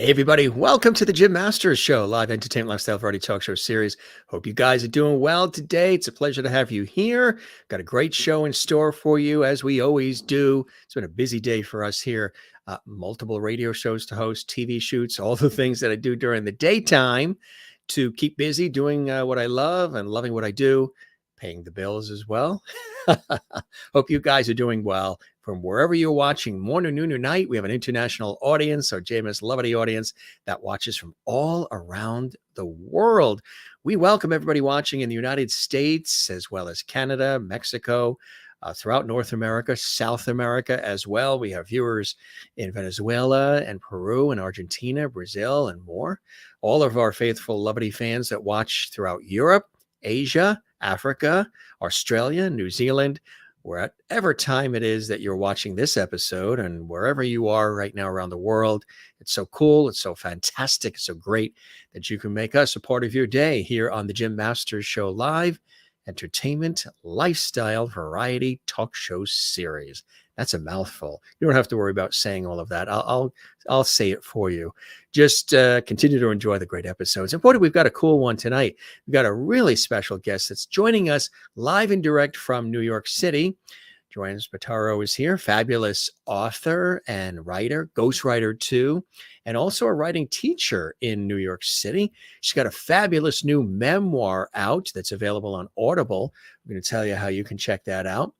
Hey, everybody. Welcome to the Jim Masters Show, live entertainment, lifestyle, variety talk show series. Hope you guys are doing well today. It's a pleasure to have you here. Got a great show in store for you, as we always do. It's been a busy day for us here. Multiple radio shows to host, TV shoots, all the things that I do during the daytime to keep busy doing what I love and loving what I do, paying the bills as well. Hope you guys are doing well. From wherever you're watching, morning, noon, or night, we have an international audience, our JMS Levity audience that watches from all around the world. We welcome everybody watching in the United States, as well as Canada, Mexico, throughout North America, South America as well. We have viewers in Venezuela and Peru and Argentina, Brazil, and more. All of our faithful Levity fans that watch throughout Europe, Asia, Africa, Australia, New Zealand, wherever time it is that you're watching this episode and wherever you are right now around the world. It's so cool. It's so fantastic. It's so great that you can make us a part of your day here on the Jim Masters Show Live, entertainment, lifestyle, variety talk show series. That's a mouthful. You don't have to worry about saying all of that. I'll say it for you. Just continue to enjoy the great episodes. And boy, we've got a cool one tonight. We've got a really special guest that's joining us live and direct from New York City. Joanne Spataro is here, fabulous author and writer, ghostwriter too, and also a writing teacher in New York City. She's got a fabulous new memoir out that's available on Audible. I'm going to tell you how you can check that out.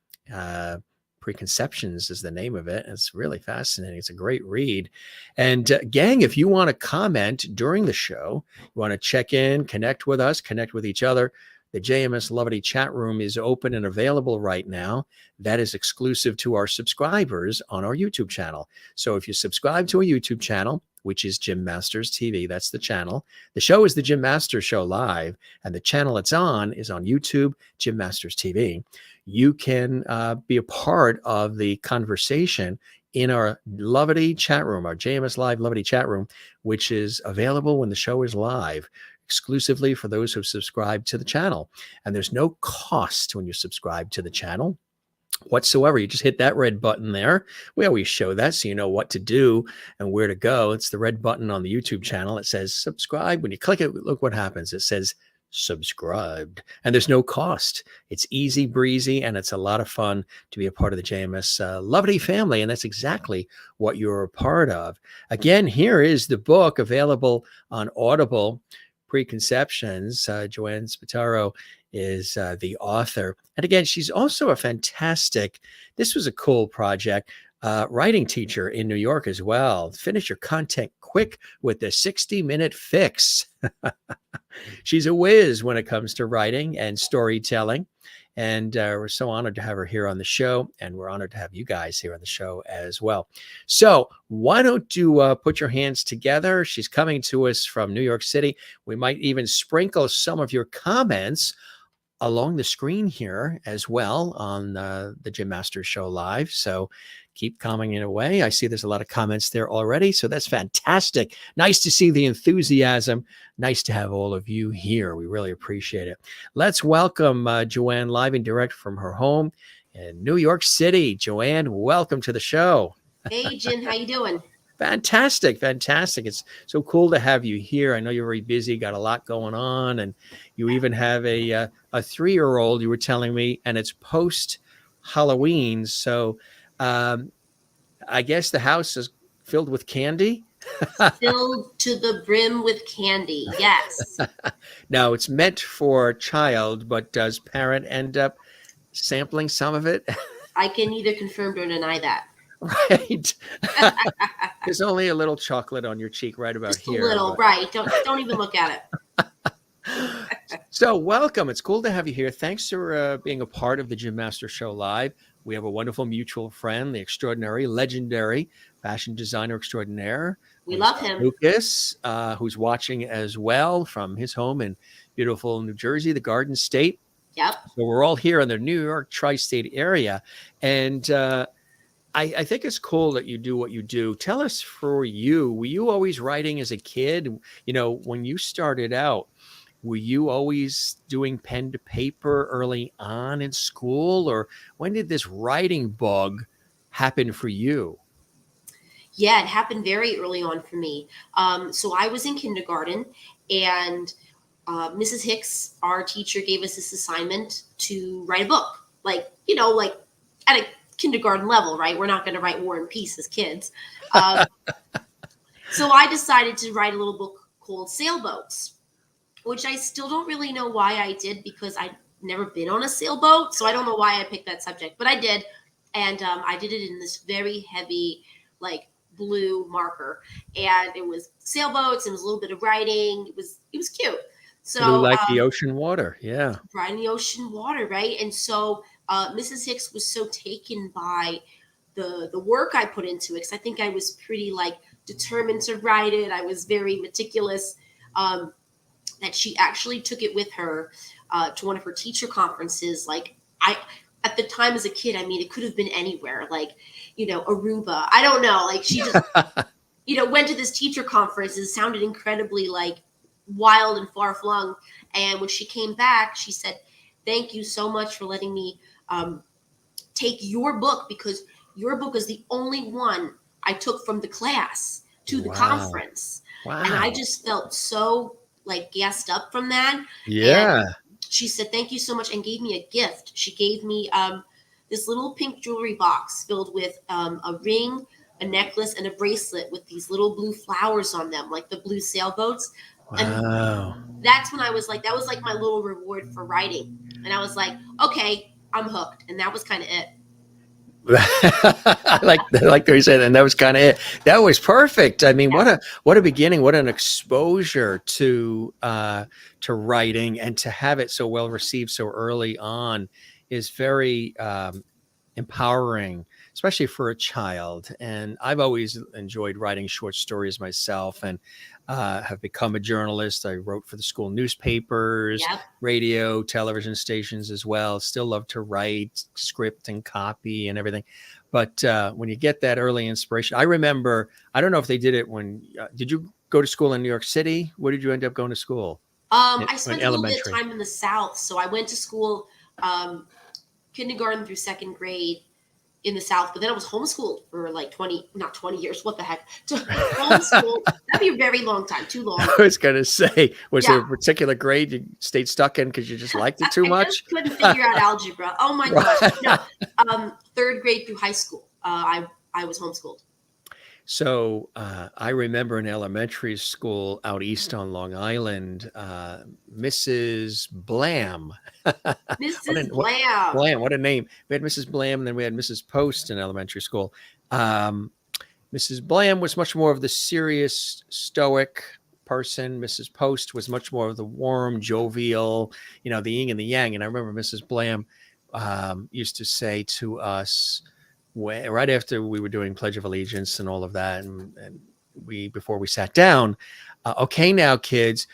Preconceptions is the name of it. It's really fascinating. It's a great read. And gang, if you want to comment during the show, you want to check in, connect with us, connect with each other, the JMS Levity chat room is open and available right now. That is exclusive to our subscribers on our YouTube channel. So if you subscribe to a YouTube channel, which is Jim Masters TV, that's the channel. The show is the Jim Masters Show Live, and the channel it's on is on YouTube, Jim Masters TV. You can be a part of the conversation in our Levity chat room, our JMS Live Levity chat room, which is available when the show is live, exclusively for those who subscribe to the channel. And there's no cost when you subscribe to the channel whatsoever. You just hit that red button there. We always show that so you know what to do and where to go. It's the red button on the YouTube channel. It says subscribe. When you click it, look what happens. It says subscribed, and there's no cost. It's easy breezy, and it's a lot of fun to be a part of the JMS Levity family, and that's exactly what you're a part of. Again, here is the book available on Audible, Preconceptions. Joanne Spataro is the author. And again, she's also a fantastic, this was a cool project, writing teacher in New York as well. Finish your content quick with the 60-minute fix. She's a whiz when it comes to writing and storytelling. And we're so honored to have her here on the show. And we're honored to have you guys here on the show as well. So why don't you put your hands together? She's coming to us from New York City. We might even sprinkle some of your comments along the screen here as well on the Jim Masters Show Live. So keep commenting away. I see there's a lot of comments there already. So that's fantastic. Nice to see the enthusiasm. Nice to have all of you here. We really appreciate it. Let's welcome Joanne live and direct from her home in New York City. Joanne, welcome to the show. Hey, Jim, how you doing? Fantastic. Fantastic. It's so cool to have you here. I know you're very busy, got a lot going on, and you even have a 3-year-old, you were telling me, and it's post Halloween. So I guess the house is filled with candy. Filled to the brim with candy. Yes. Now it's meant for a child, but does parent end up sampling some of it? I can neither confirm or deny that. Right. There's only a little chocolate on your cheek right about Just here. A little, right. Don't even look at it. So welcome. It's cool to have you here. Thanks for being a part of the Jim Masters Show Live. We have a wonderful mutual friend, the extraordinary, legendary fashion designer extraordinaire. We love him. Lucas, who's watching as well from his home in beautiful New Jersey, the Garden State. Yep. So we're all here in the New York tri-state area. And I think it's cool that you do what you do. Tell us, for you, were you always writing as a kid? You know, when you started out, were you always doing pen to paper early on in school? Or when did this writing bug happen for you? Yeah, it happened very early on for me. So I was in kindergarten, and Mrs. Hicks, our teacher, gave us this assignment to write a book. Like, like at a kindergarten level, right? We're not going to write War and Peace as kids. Um, so I decided to write a little book called Sailboats, which I still don't really know why I did, because I'd never been on a sailboat. So I don't know why I picked that subject, but I did. And I did it in this very heavy, like, blue marker. And it was sailboats, and it was a little bit of writing. It was cute. Blue So like the ocean water. Yeah. right in the ocean water, right? And so Mrs. Hicks was so taken by the work I put into it, because I think I was pretty, like, determined to write it. I was very meticulous, that she actually took it with her to one of her teacher conferences. Like, I, at the time as a kid, I mean, it could have been anywhere, like, Aruba. I don't know. Like, she just, went to this teacher conference. It sounded incredibly, like, wild and far flung. And when she came back, she said, "Thank you so much for letting me take your book, because your book is the only one I took from the class to the Wow. conference." And I Wow. just felt so, like, gassed up from that. And Yeah. she said, "Thank you so much," and gave me a gift. She gave me this little pink jewelry box filled with a ring, a necklace, and a bracelet with these little blue flowers on them, like the blue sailboats. And Wow. that's when I was like, that was like my little reward for writing. And I was like, okay, I'm hooked. And that was kind of it. I like the way you said, and that was kind of it. That was perfect. I mean, Yeah. what a beginning, what an exposure to writing, and to have it so well received so early on is very empowering, especially for a child. And I've always enjoyed writing short stories myself, and have become a journalist. I wrote for the school newspapers, Yep. radio, television stations as well. Still love to write script and copy and everything. But when you get that early inspiration, I remember, I don't know if they did it when, did you go to school in New York City? Where did you end up going to school? I In spent a little bit of elementary. time in the South. So I went to school, kindergarten through second grade in the South, but then I was homeschooled for like not 20 years. What the heck? Homeschooled. That'd be a very long time. Too long. I was going to say, was there Yeah. a particular grade you stayed stuck in because you just liked it too I much? just couldn't figure out algebra. Oh my gosh. No. Third grade through high school. I was homeschooled. So I remember in elementary school out east on Long Island, Mrs. Blam. Mrs. What Blam. Blam? What a name! We had Mrs. Blam, and then we had Mrs. Post in elementary school. Um, Mrs. Blam was much more of the serious, stoic person. Mrs. Post was much more of the warm, jovial, the yin and the yang. And I remember Mrs. Blam used to say to us, right after we were doing Pledge of Allegiance and all of that, and before we sat down, okay, now kids,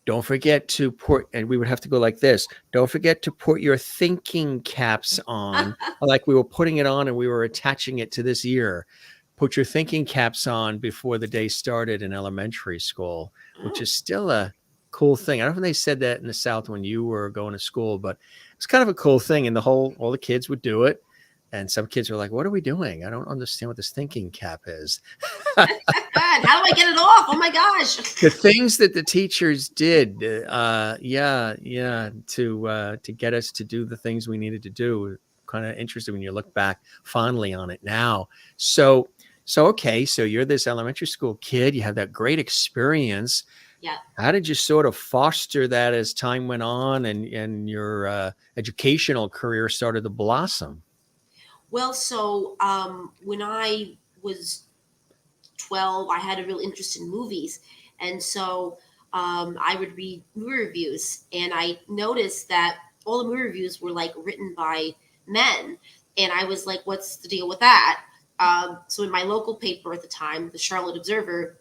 don't forget to put, and we would have to go like this, don't forget to put your thinking caps on, like we were putting it on and we were attaching it to this ear. Put your thinking caps on before the day started in elementary school, which is still a cool thing. I don't know if they said that in the South when you were going to school, but it's kind of a cool thing. And all the kids would do it. And some kids were like, what are we doing? I don't understand what this thinking cap is. God, how do I get it off? Oh my gosh. The things that the teachers did, to get us to do the things we needed to do, kind of interesting when you look back fondly on it now. So okay, so you're this elementary school kid, you have that great experience. Yeah. How did you sort of foster that as time went on and your educational career started to blossom? Well, so when I was 12, I had a real interest in movies. And so I would read movie reviews. And I noticed that all the movie reviews were, like, written by men. And I was like, what's the deal with that? So in my local paper at the time, the Charlotte Observer,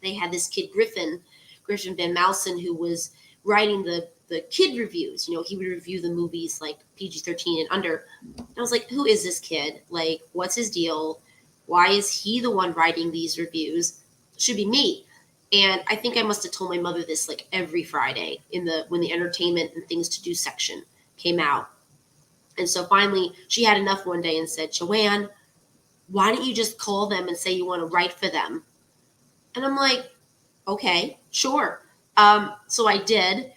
they had this kid, Griffin Van Mousen, who was writing the kid reviews. He would review the movies like PG-13 and under. And I was like, who is this kid? Like, what's his deal? Why is he the one writing these reviews? Should be me. And I think I must have told my mother this, like, every Friday when the entertainment and things to do section came out. And so finally she had enough one day and said, Joanne, why don't you just call them and say you want to write for them? And I'm like, okay, sure. So I did.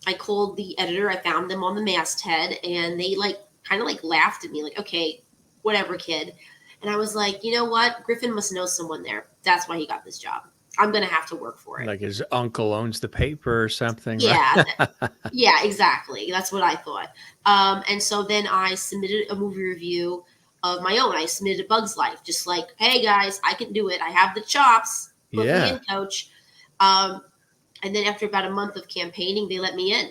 I called the editor. I found them on the masthead, and they like kind of like laughed at me, like, okay, whatever, kid. And I was like, you know what? Griffin must know someone there. That's why he got this job. I'm gonna have to work for it. Like his uncle owns the paper or something, Yeah, right? yeah, exactly. That's what I thought. And so then I submitted a movie review of my own. I submitted a Bug's Life, just like, hey guys, I can do it. I have the chops. Put me Yeah. in, coach. Um, and then after about a month of campaigning, they let me in.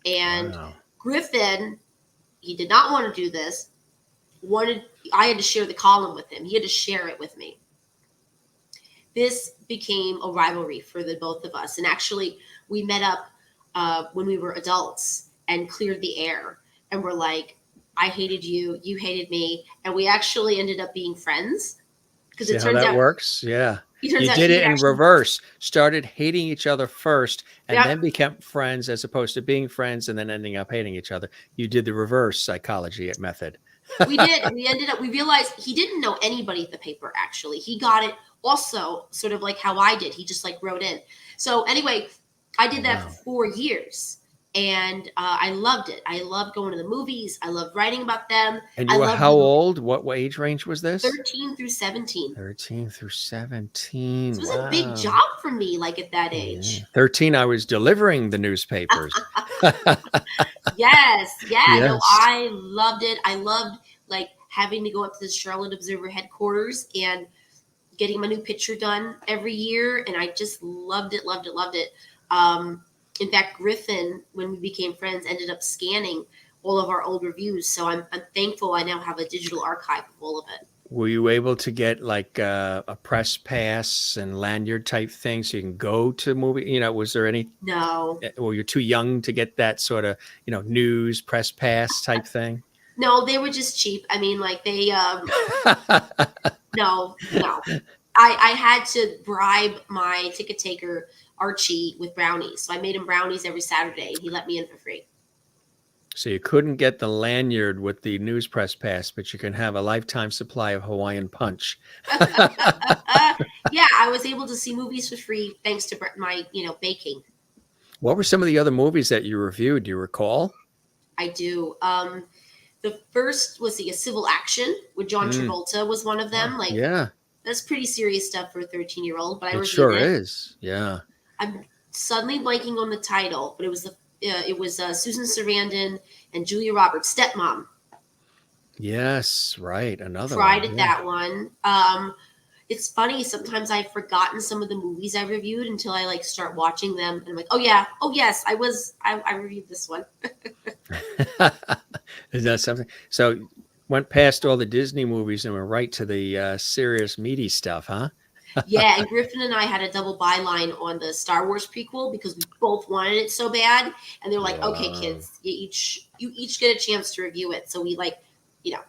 And Wow. Griffin, he did not want to do this. I had to share the column with him. He had to share it with me. This became a rivalry for the both of us. And actually, we met up when we were adults and cleared the air. And we're like, I hated you, you hated me. And we actually ended up being friends. Because See it how turns that out works? Yeah. You did he it had in actually, reverse. Started hating each other first and yeah, then became friends as opposed to being friends and then ending up hating each other. You did the reverse psychology method. we did. We realized he didn't know anybody at the paper, actually. He got it also sort of like how I did. He just like wrote in. So anyway, I did that for Wow. 4 years. And I loved it. I loved going to the movies. I loved writing about them. And I you were loved how the old? What age range was this? 13 through 17. 13 through This 17. was a big Wow. job for me, like at that Yeah. age. 13, I was delivering the newspapers. Yes, yeah, no, Yes. I loved it. I loved like having to go up to the Charlotte Observer headquarters and getting my new picture done every year, and I just loved it, loved it, loved it. In fact, Griffin, when we became friends, ended up scanning all of our old reviews. So I'm thankful I now have a digital archive of all of it. Were you able to get like a press pass and lanyard type thing so you can go to movie? Was there any, No, or you're too young to get that sort of, news press pass type thing? no, they were just cheap. I mean, like no, no. I had to bribe my ticket taker, Archie, with brownies. So I made him brownies every Saturday, and he let me in for free. So you couldn't get the lanyard with the news press pass, but you can have a lifetime supply of Hawaiian punch. Yeah, I was able to see movies for free thanks to my, baking. What were some of the other movies that you reviewed? Do you recall? I do. The first was a Civil Action with John Mm. Travolta was one of them. Like, Yeah, that's pretty serious stuff for a 13-year-old, but I it reviewed sure it. is. Yeah. I'm suddenly blanking on the title, but it was Susan Sarandon and Julia Roberts, Stepmom. Yes, right. Another Cried one. at Yeah. that one. It's funny. Sometimes I've forgotten some of the movies I reviewed until I like start watching them, and I'm like, oh yeah, oh yes, I reviewed this one. Is that something? So went past all the Disney movies and went right to the serious, meaty stuff, huh? Yeah, and Griffin and I had a double byline on the Star Wars prequel because we both wanted it so bad, and they're like, okay, Wow. kids, you each get a chance to review it. So we like, you know,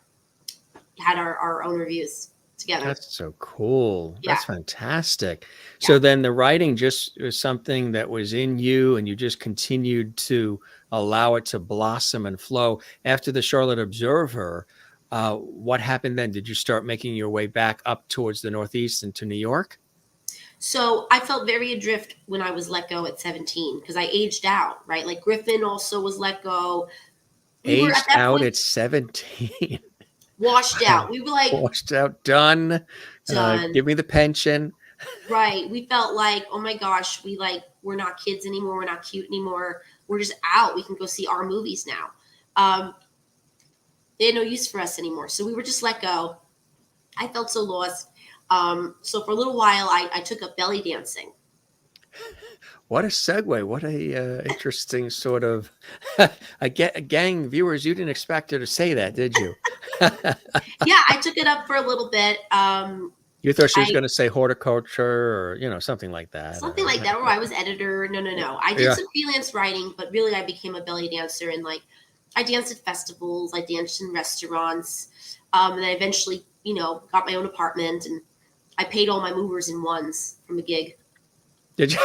had our own reviews together. That's so cool. Yeah, That's fantastic. yeah. So then the writing just was something that was in you and you just continued to allow it to blossom and flow. After the Charlotte Observer, what happened then? Did you start making your way back up towards the Northeast into New York? So I felt very adrift when I was let go at 17 because I aged out, right? Like Griffin also was let go. We were at Aged that out point at 17. washed Wow. out. We were like Washed out, done. done. Give me the pension. Right. We felt like, oh my gosh, we're not kids anymore. We're not cute anymore. We're just out. We can go see our movies now. They had no use for us anymore. So we were just let go. I felt so lost. So for a little while, I took up belly dancing. What a segue. What a interesting sort of gang viewers. You didn't expect her to say that, did you? Yeah, I took it up for a little bit. You thought she was I going to say horticulture or, something like that. Something like that, or I was editor. No, no, no. I did Yeah. some freelance writing, but really I became a belly dancer, and like I danced at festivals, I danced in restaurants, and I eventually, got my own apartment, and I paid all my movers in ones from a gig. Did you?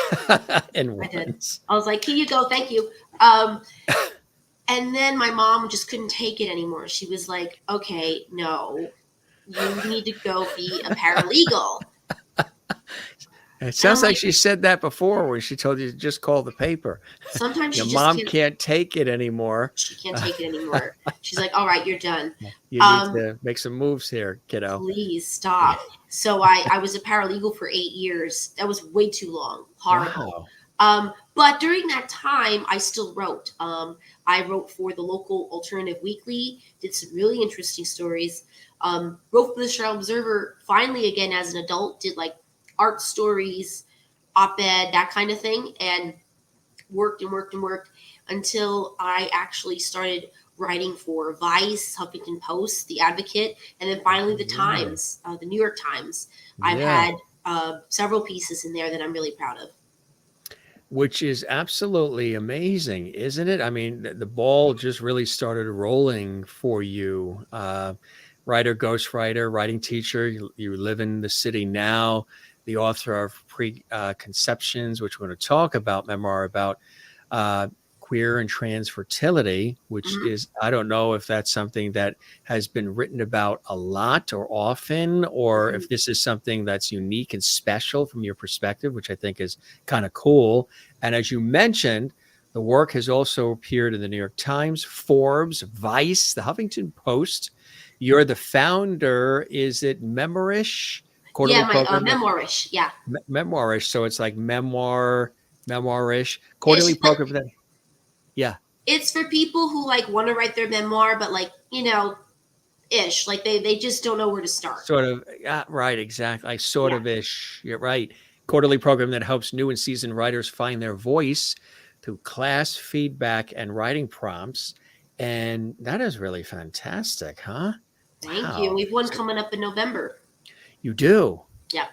In I did. ones. I was like, here you go, thank you. And then my mom just couldn't take it anymore. She was like, okay, no, you need to go be a paralegal. It And I'm sounds like like, she said that before when she told you to just call the paper. sometimes Your she just mom can't, can't take it anymore. she can't take it anymore. She's like, all right, you're done. You need Um, to make some moves here, kiddo. Please stop. So I was a paralegal for 8 years. That was way too long. Horrible. Wow. But during that time, I still wrote. I wrote for the local alternative weekly, did some really interesting stories. Wrote for the Charlotte Observer finally again as an adult, did like art stories, op-ed, that kind of thing, and worked and worked and worked until I actually started writing for Vice, Huffington Post, The Advocate, and then finally the Yeah. Times, the New York Times. I've Yeah. had several pieces in there that I'm really proud of. Which is absolutely amazing, isn't it? I mean, the ball just really started rolling for you. Writer, ghostwriter, writing teacher. You live in the city now, the author of Preconceptions, which we're going to talk about, memoir about uh, queer and trans fertility, which Mhm. is, I don't know if that's something that has been written about a lot or often, or if this is something that's unique and special from your perspective, which I think is kind of cool. And as you mentioned, the work has also appeared in the New York Times, Forbes, Vice, the Huffington Post. You're the founder, is it Memoirish? Yeah, Quarterly my program that Memoirish. Yeah, Memoirish. So it's like memoir, Memoirish, it's quarterly just like program that, yeah, it's for people who like want to write their memoir, but like ish, like they just don't know where to start. sort of, yeah, right, exactly. Sort Yeah, of ish. You're right. Quarterly program that helps new and seasoned writers find their voice through class feedback and writing prompts. And that is really fantastic, huh? thank you. And Wow. we've one So coming up in November. you do. Yeah.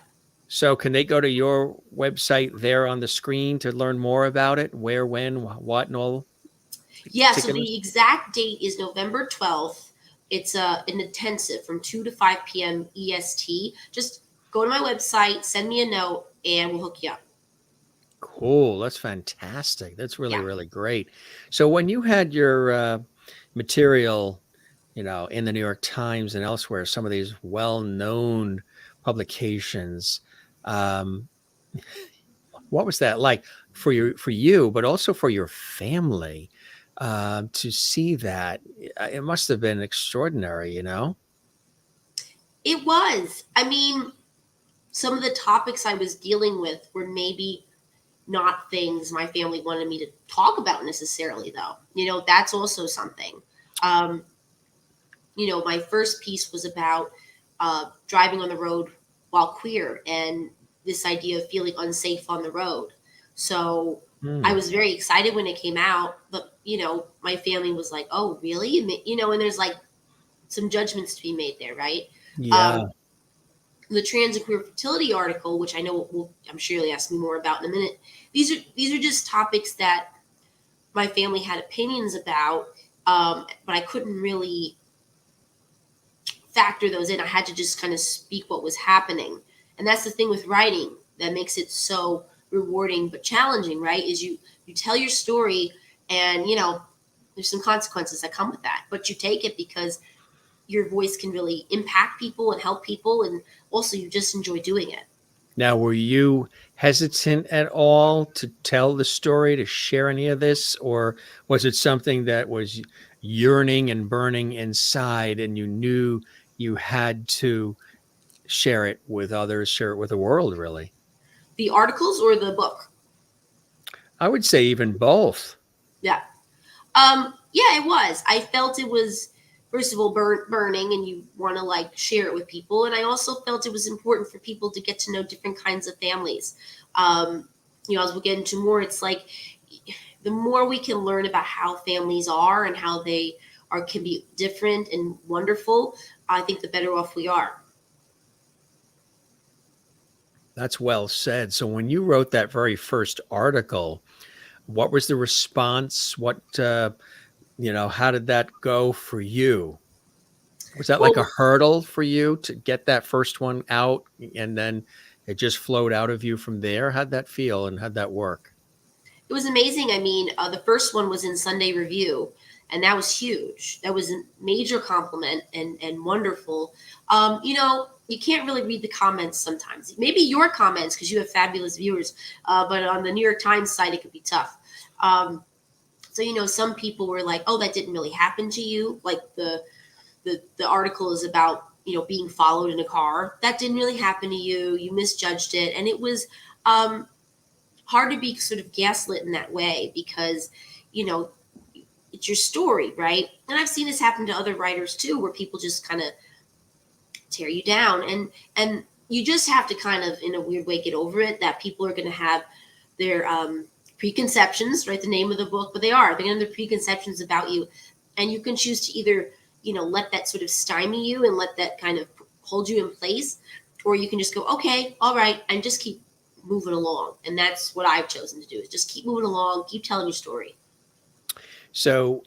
So can they go to your website there on the screen to learn more about it? Where, when, what, and all the Yeah, so particulars? the exact date is November 12th. It's an intensive from 2 to 5 p.m. EST. Just go to my website, send me a note, and we'll hook you up. Cool. That's fantastic. That's really, Yeah. really great. So when you had your material, in the New York Times and elsewhere, some of these well-known publications, um, what was that like for you, but also for your family, to see that? It must have been extraordinary, It was. I mean, some of the topics I was dealing with were maybe not things my family wanted me to talk about necessarily, though. That's also something. Um, my first piece was about driving on the road while queer and this idea of feeling unsafe on the road. So I Hmm. was very excited when it came out, but my family was like, "Oh, really?" And there's like some judgments to be made there, right? Yeah. Um, the trans and queer fertility article, which I know I'm sure you'll ask me more about in a minute. These are just topics that my family had opinions about, but I couldn't really factor those in. I had to just kind of speak what was happening. And that's the thing with writing that makes it so rewarding but challenging, right? Is you tell your story and there's some consequences that come with that, but you take it because your voice can really impact people and help people, and also you just enjoy doing it. Now, were you hesitant at all to tell the story, to share any of this, or was it something that was yearning and burning inside and you knew you had to share it with others, share it with the world, really? The articles or the book? I would say even both. Yeah. Yeah, it was. I felt it was first of all burning, and you want to like share it with people, and I also felt it was important for people to get to know different kinds of families. As we'll get into more, it's like the more we can learn about how families are and how they are can be different and wonderful. I think the better off we are. That's well said. So when you wrote that very first article, what was the response? How did that go for you? Was that like a Well, hurdle for you to get that first one out and then it just flowed out of you from there? How'd that feel and how'd that work? it was amazing. I mean, the first one was in Sunday Review, And that was huge. That was a major compliment and wonderful. You can't really read the comments sometimes. Maybe your comments, because you have fabulous viewers, but on the New York Times site, it could be tough. So some people were like, "Oh, that didn't really happen to you." Like the article is about being followed in a car. That didn't really happen to you. You misjudged it, and it was hard to be sort of gaslit in that way because it's your story, right? And I've seen this happen to other writers too, where people just kind of tear you down, and you just have to kind of, in a weird way, get over it. That people are going to have their preconceptions, right? The name of the book, but they're going to have their preconceptions about you, and you can choose to either let that sort of stymie you and let that kind of hold you in place, or you can just go, okay, all right, and just keep moving along. And that's what I've chosen to do, is just keep moving along, keep telling your story. So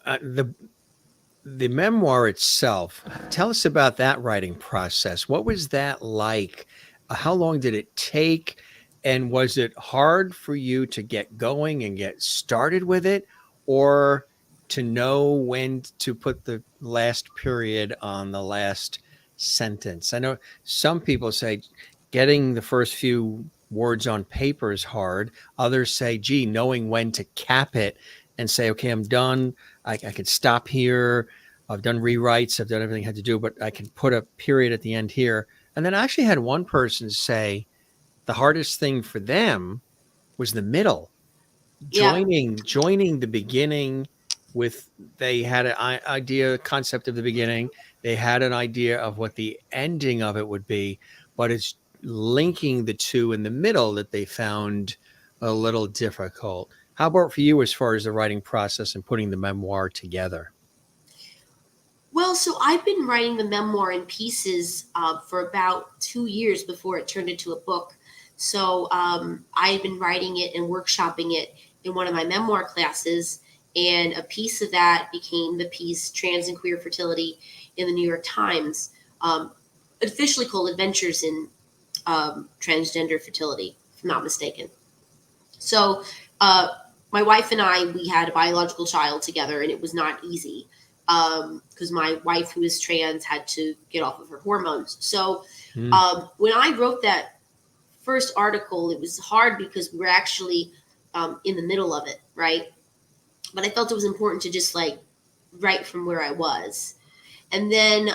the memoir itself, tell us about that writing process. What was that like? How long did it take? And was it hard for you to get going and get started with it, or to know when to put the last period on the last sentence? I know some people say getting the first few words on paper is hard. Others say, gee, knowing when to cap it and say, okay, I'm done. I could stop here. I've done rewrites. I've done everything I had to do, but I can put a period at the end here. And then I actually had one person say the hardest thing for them was the middle, Yeah. joining the beginning with, they had an concept of the beginning. They had an idea of what the ending of it would be, but it's linking the two in the middle that they found a little difficult. How about for you as far as the writing process and putting the memoir together? Well, so I've been writing the memoir in pieces for about 2 years before it turned into a book. So I've been writing it and workshopping it in one of my memoir classes. And a piece of that became the piece Trans and Queer Fertility in the New York Times, officially called Adventures in Transgender Fertility, if I'm not mistaken. So my wife and I, we had a biological child together, and it was not easy because my wife, who is trans, had to get off of her hormones. So when I wrote that first article, it was hard because we were actually in the middle of it, right? But I felt it was important to just write from where I was. And then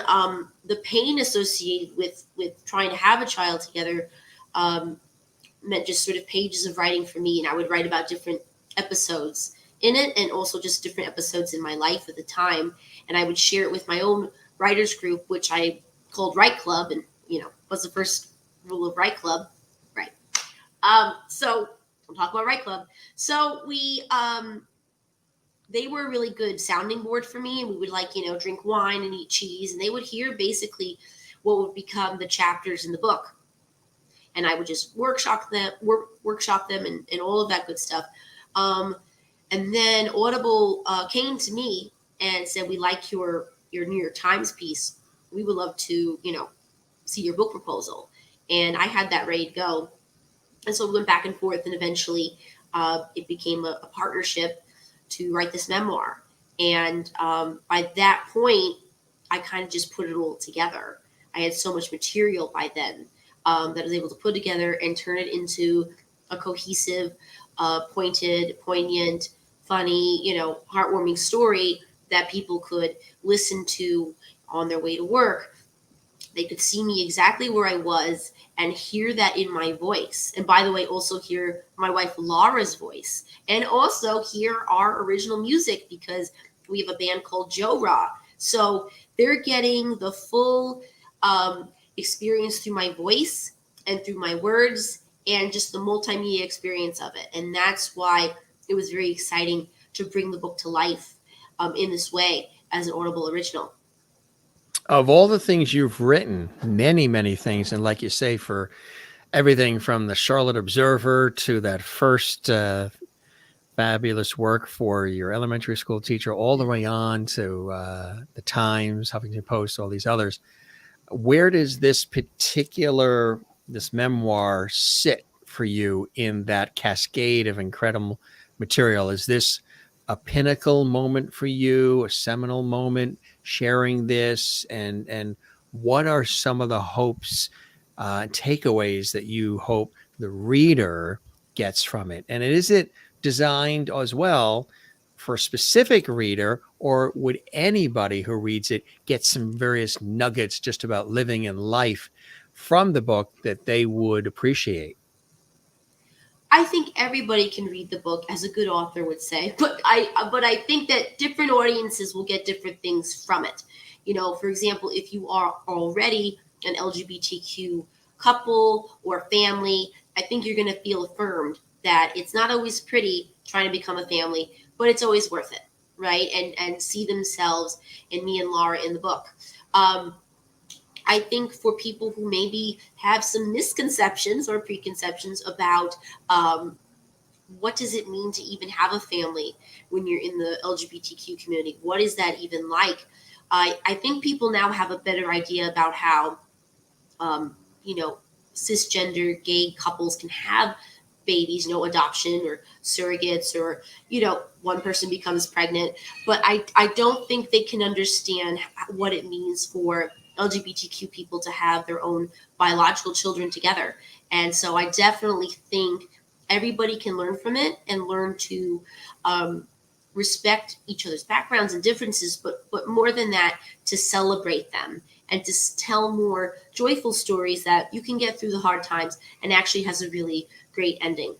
the pain associated with trying to have a child together meant just sort of pages of writing for me. And I would write about different episodes in it, and also just different episodes in my life at the time. And I would share it with my own writers group, which I called Write Club. And, what's the first rule of Write Club? Right. So I'm talking about Write Club. So they were a really good sounding board for me. And we would drink wine and eat cheese. And they would hear basically what would become the chapters in the book. And I would just workshop them and all of that good stuff. And then Audible came to me and said, "We like your New York Times piece. We would love to, see your book proposal." And I had that ready to go. And so we went back and forth, and eventually it became a partnership to write this memoir. And by that point, I kind of just put it all together. I had so much material by then that I was able to put together and turn it into a cohesive, pointed, poignant, funny, heartwarming story that people could listen to on their way to work. They could see me exactly where I was and hear that in my voice. And by the way, also hear my wife Lara's voice, and also hear our original music, because we have a band called Joe Ra. So they're getting the full experience through my voice and through my words and just the multimedia experience of it. And that's why it was very exciting to bring the book to life in this way as an Audible original. Of all the things you've written, many, many things, and like you say, for everything from the Charlotte Observer to that first fabulous work for your elementary school teacher, all the way on to the Times, Huffington Post, all these others, where does this memoir sit for you in that cascade of incredible material? Is this a pinnacle moment for you, a seminal moment sharing this, and what are some of the hopes, takeaways that you hope the reader gets from it? And is it designed as well for a specific reader, or would anybody who reads it get some various nuggets just about living and life from the book that they would appreciate? I think everybody can read the book, as a good author would say, but I think that different audiences will get different things from it. For example, if you are already an LGBTQ couple or family, I think you're going to feel affirmed that it's not always pretty trying to become a family, but it's always worth it, right? And see themselves in me and Lara in the book. I think for people who maybe have some misconceptions or preconceptions about what does it mean to even have a family when you're in the LGBTQ community, what is that even like? I think people now have a better idea about how, um, you know, cisgender gay couples can have babies, adoption or surrogates, or, one person becomes pregnant. But I don't think they can understand what it means for LGBTQ people to have their own biological children together. And so I definitely think everybody can learn from it and learn to um, respect each other's backgrounds and differences, but more than that, to celebrate them and to tell more joyful stories that you can get through the hard times and actually has a really great ending.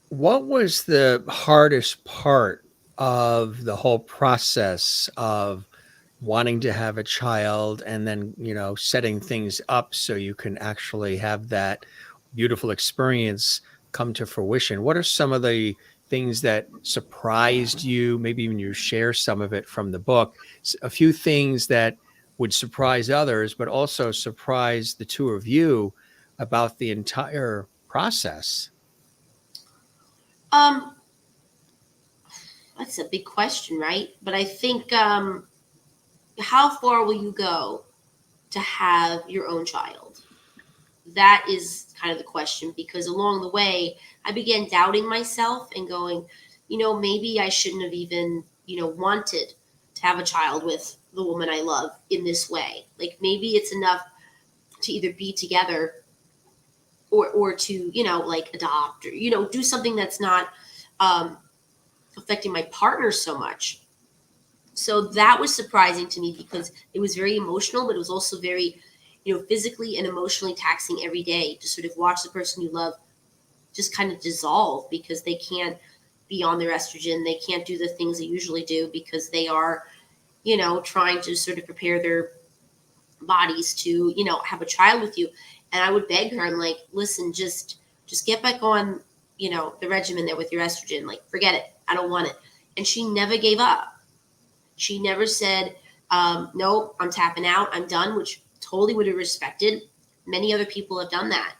What was the hardest part of the whole process of wanting to have a child and then, setting things up so you can actually have that beautiful experience come to fruition? What are some of the things that surprised you? Maybe even you share some of it from the book, a few things that would surprise others, but also surprise the two of you about the entire process. Um, that's a big question, right? But I think, how far will you go to have your own child? That is kind of the question, because along the way, I began doubting myself and going, maybe I shouldn't have even, wanted to have a child with the woman I love in this way. Like, maybe it's enough to either be together, or to, like, adopt, or, do something that's not um, affecting my partner so much. So that was surprising to me, because it was very emotional, but it was also very, physically and emotionally taxing every day to sort of watch the person you love just kind of dissolve, because they can't be on their estrogen. They can't do the things they usually do because they are, trying to sort of prepare their bodies to, have a child with you. And I would beg her, I'm like, listen, just get back on, the regimen there with your estrogen. Like, forget it. I don't want it. And she never gave up. She never said, nope, I'm tapping out, I'm done, which totally would have respected. Many other people have done that.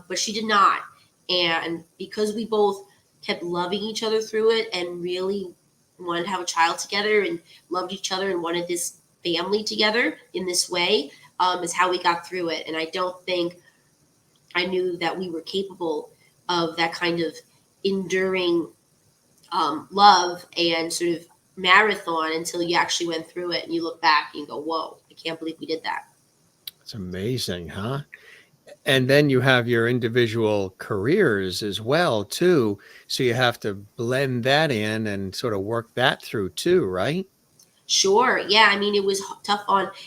But she did not. And because we both kept loving each other through it and really wanted to have a child together and loved each other and wanted this family together in this way, is how we got through it. And I don't think I knew that we were capable of that kind of enduring love and sort of marathon until you actually went through it and you look back and you go, whoa, I can't believe we did that. It's amazing, huh? And then you have your individual careers as well, too. So you have to blend that in and sort of work that through too, right? Sure. Yeah. I mean, it was tough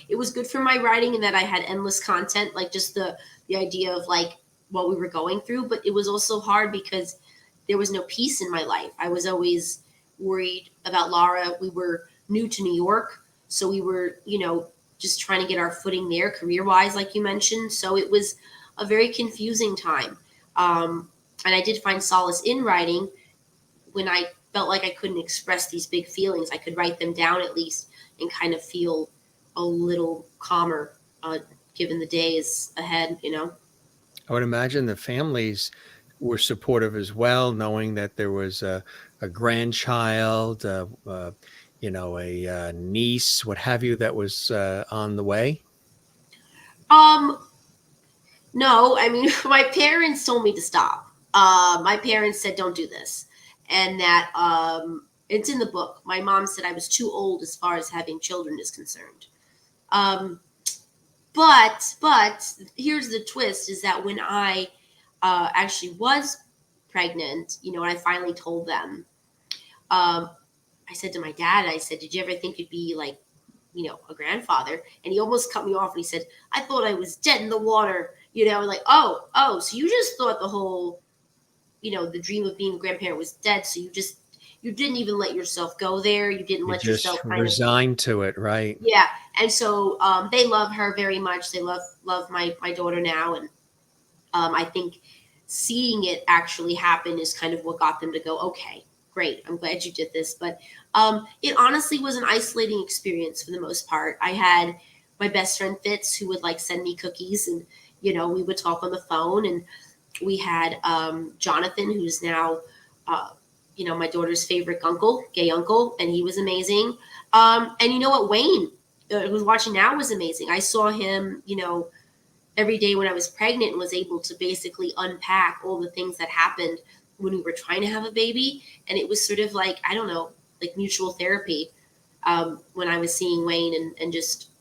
it was good for my writing in that I had endless content, like just the idea of like what we were going through. But it was also hard because there was no peace in my life. I was always worried about Lara. We were new to New York. So we were, just trying to get our footing there career wise, like you mentioned. So it was a very confusing time. And I did find solace in writing when I felt like I couldn't express these big feelings. I could write them down at least and kind of feel a little calmer, given the days ahead. I would imagine the families were supportive as well, knowing that there was a grandchild, a niece, what have you, that was on the way. Um, no, I mean, my parents told me to stop. My parents said, don't do this. and that it's in the book. My mom said I was too old as far as having children is concerned. Um, but here's the twist: is that when I actually was pregnant, you know, and I finally told them, um, I said to my dad, I said, "Did you ever think you'd be like, you know, a grandfather?" And he almost cut me off and he said, "I thought I was dead in the water." You know, like, oh, so you just thought the whole, you know, the dream of being a grandparent was dead. So you didn't even let yourself go there. You didn't You let just yourself kind of, resigned to it, right? yeah. And so they love her very much. They love my daughter now, and I think seeing it actually happen is kind of what got them to go, okay, great. I'm glad you did this. But it honestly was an isolating experience for the most part. I had my best friend Fitz who would like send me cookies, and you know, we would talk on the phone, and we had Jonathan, who's now, uh, you know, my daughter's favorite uncle, gay uncle, and he was amazing. And you know what, Wayne, who's watching now, was amazing. I saw him, you know, every day when I was pregnant and was able to basically unpack all the things that happened when we were trying to have a baby. And it was sort of like, I don't know, like mutual therapy when I was seeing Wayne, and just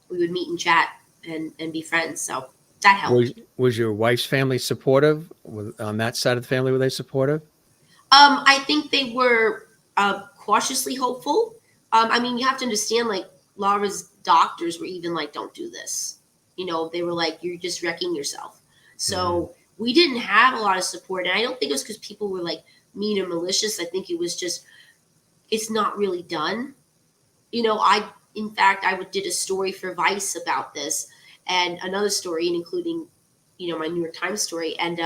we would meet and chat and be friends. So that helped. Was your wife's family supportive? On that side of the family, were they supportive? I think they were cautiously hopeful. I mean, you have to understand, like, Lara's doctors were even like, don't do this. You know, they were like, you're just wrecking yourself. Mm. So we didn't have a lot of support. And I don't think it was because people were like mean or malicious. I think it was just, it's not really done. You know, in fact, did a story for Vice about this, and another story, and including, you know, my New York Times story. And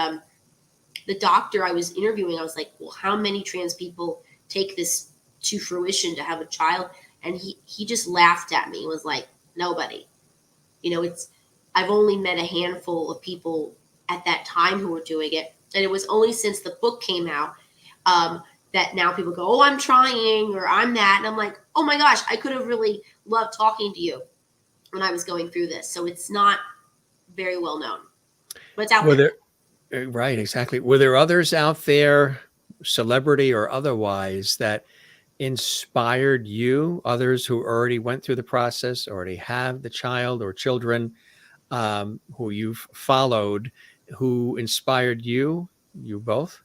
the doctor I was interviewing, I was like, well, how many trans people take this to fruition to have a child? And he just laughed at me and was like, nobody. You know, it's, I've only met a handful of people at that time who were doing it. And it was only since the book came out that now people go, oh, I'm trying, or I'm that. And I'm like, oh my gosh, I could have really loved talking to you when I was going through this. So it's not very well known, but it's out Were there. there right, exactly. Were there others out there, celebrity or otherwise, that inspired you? Others who already went through the process, already have the child or children, who you've followed, who inspired you? You both?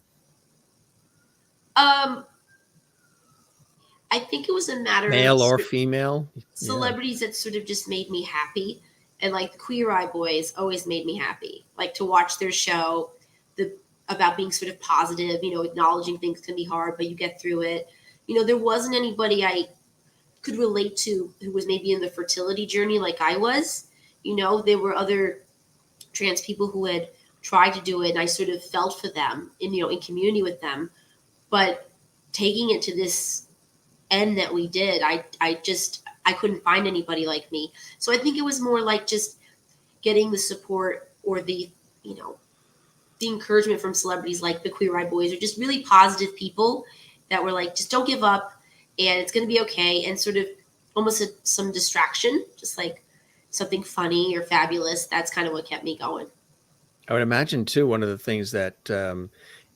Um, I think it was a matter of Male or female? Yeah. celebrities that sort of just made me happy. And like the Queer Eye Boys always made me happy. Like to watch their show, the about being sort of positive, you know, acknowledging things can be hard, but you get through it. You know, there wasn't anybody I could relate to who was maybe in the fertility journey like I was. You know, there were other trans people who had tried to do it, and I sort of felt for them in, you know, in community with them. But taking it to this end that we did, I couldn't find anybody like me. So I think it was more like just getting the support or the, you know, the encouragement from celebrities like the Queer Eye Boys, or just really positive people that were like, just don't give up, and it's going to be okay, and sort of almost some distraction, just like something funny or fabulous. That's kind of what kept me going. I would imagine too, one of the things that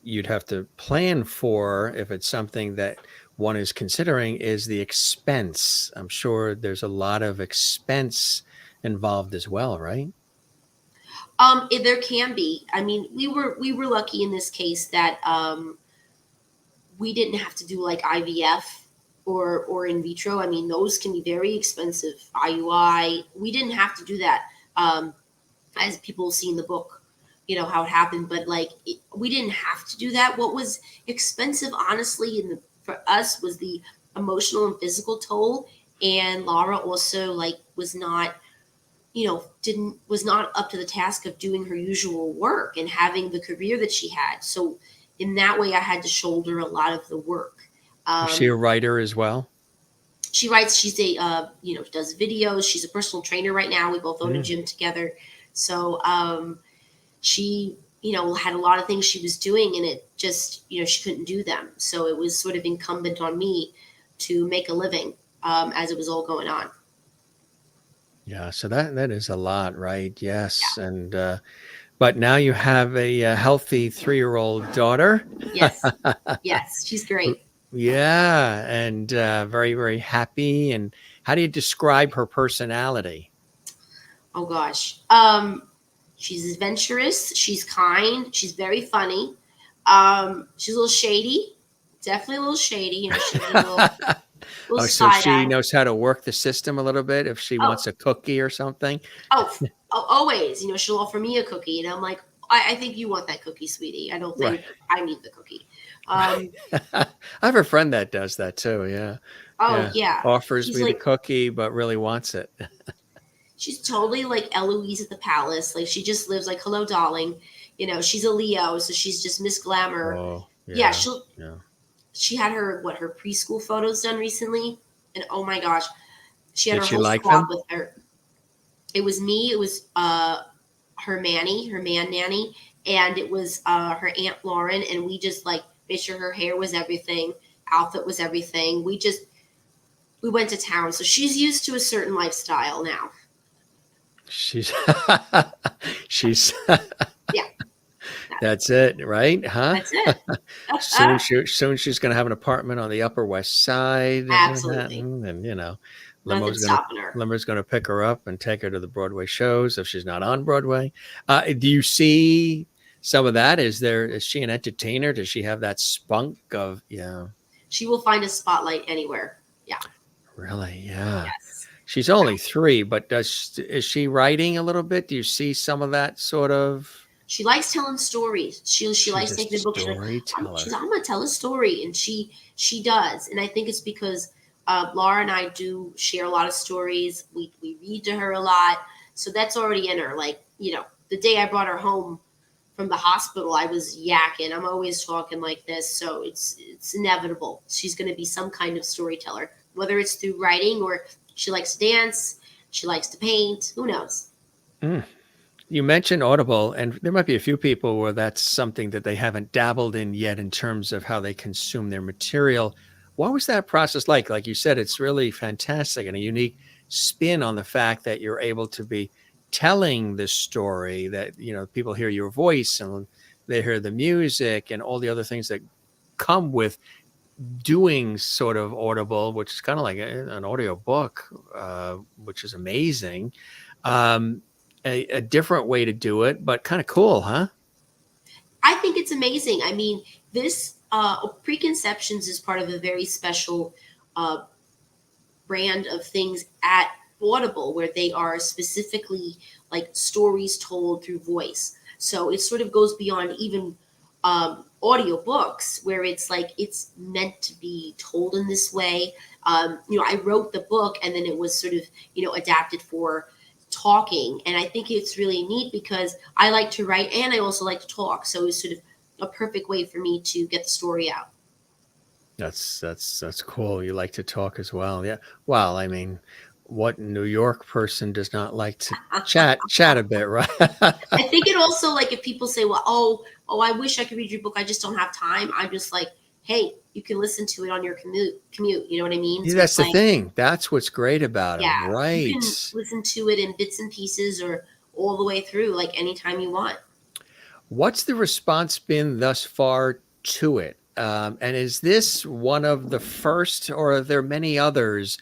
you'd have to plan for if it's something that one is considering is the expense. I'm sure there's a lot of expense involved as well, right? There can be. I mean, we were lucky in this case that we didn't have to do like IVF or in vitro. I mean, those can be very expensive. IUI, we didn't have to do that, as people see in the book, you know how it happened. But like, we didn't have to do that. What was expensive, honestly, for us was the emotional and physical toll. And Lara also like was not, you know, didn't was not up to the task of doing her usual work and having the career that she had. So in that way, I had to shoulder a lot of the work. Was she Um, a writer as well? she writes. She's a you know, does videos. She's a personal trainer right now. We both own a Mm. gym together. So she, you know, had a lot of things she was doing, and it just, you know, she couldn't do them. So it was sort of incumbent on me to make a living as it was all going on. Yeah, so that is a lot, right? Yeah. Yes, and But now you have a healthy 3-year-old daughter. Yes. Yes. She's great. Yeah, and very, very happy. And how do you describe her personality? Oh gosh. She's adventurous. She's kind. She's very funny. She's a little shady. Definitely a little shady. You know, she's a little Oh, so side she eye. knows how to work the system a little bit if she Oh, wants a cookie or something. always. You know, she'll offer me a cookie, and I'm like, I think you want that cookie, sweetie. I don't Right. think I need the cookie. Right. Um, I have a friend that does that too. Yeah. oh Yeah. yeah. Offers She's me the like cookie, but really wants it. she's totally like Eloise at the palace. Like she just lives like, hello, darling. You know, she's a Leo, so she's just Miss Glamour. Oh, Yeah, yeah. Yeah. she had her preschool photos done recently, and oh my gosh, she had Did her she whole like squad them? with her. It was me. It was her Manny, her man nanny, and it was her Aunt Lauren, and we just like made sure her hair was everything, outfit was everything. We went to town, so she's used to a certain lifestyle now. She's she's Yeah, that, that's it, right? Huh? that's it. Soon she's gonna have an apartment on the Upper West Side of Absolutely, Manhattan, and nothing Limo's gonna stopping her. Limo's gonna pick her up and take her to the Broadway shows if she's not on Broadway. Do you see some of that? Is she an entertainer? Does she have that spunk of yeah? She will find a spotlight anywhere. Yeah. Really? Yeah. Yes. She's only 3, but is she writing a little bit? Do you see some of that sort of? She likes telling stories. She She's likes a taking the book. She's like, storyteller. I'm gonna tell a story, and she does. And I think it's because Laura and I do share a lot of stories. We read to her a lot, so that's already in her. Like, you know, the day I brought her home from the hospital, I was yakking. I'm always talking like this, so it's inevitable. She's gonna be some kind of storyteller, whether it's through writing or she likes to dance, she likes to paint. Who knows? Mm. You mentioned Audible, and there might be a few people where that's something that they haven't dabbled in yet in terms of how they consume their material. What was that process like? Like you said, it's really fantastic and a unique spin on the fact that you're able to be telling the story that, people hear your voice and they hear the music and all the other things that come with doing sort of Audible, which is kind of like an audio book, which is amazing. Um, a different way to do it, but kind of cool, huh? I think it's amazing. I mean, this Preconceptions is part of a very special uh, brand of things at Audible, where they are specifically like stories told through voice. So it sort of goes beyond even audio books, where it's like it's meant to be told in this way. I wrote the book, and then it was sort of adapted for talking, and I think it's really neat because I like to write and I also like to talk. So it's sort of a perfect way for me to get the story out. That's cool. You like to talk as well. Yeah. Well, I mean, what New York person does not like to chat a bit, right? I think it also, like, if people say, well, oh, I wish I could read your book, I just don't have time. I'm just like, hey, you can listen to it on your commute. You know what I mean? Yeah, So that's it's the like, thing. That's what's great about them, yeah, you right? can listen to it in bits and pieces or all the way through, like anytime you want. What's the response been thus far to it? And is this one of the first, or are there many others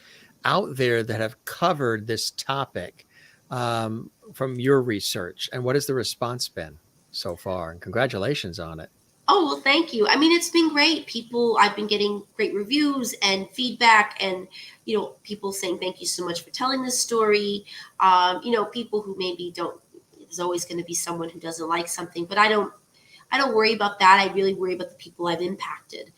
out there that have covered this topic from your research? And what has the response been so far? And congratulations on it. Oh, well, thank you. I mean, it's been great. I've been getting great reviews and feedback, and, people saying, thank you so much for telling this story. People who maybe don't, there's always going to be someone who doesn't like something, but I don't worry about that. I really worry about the people I've impacted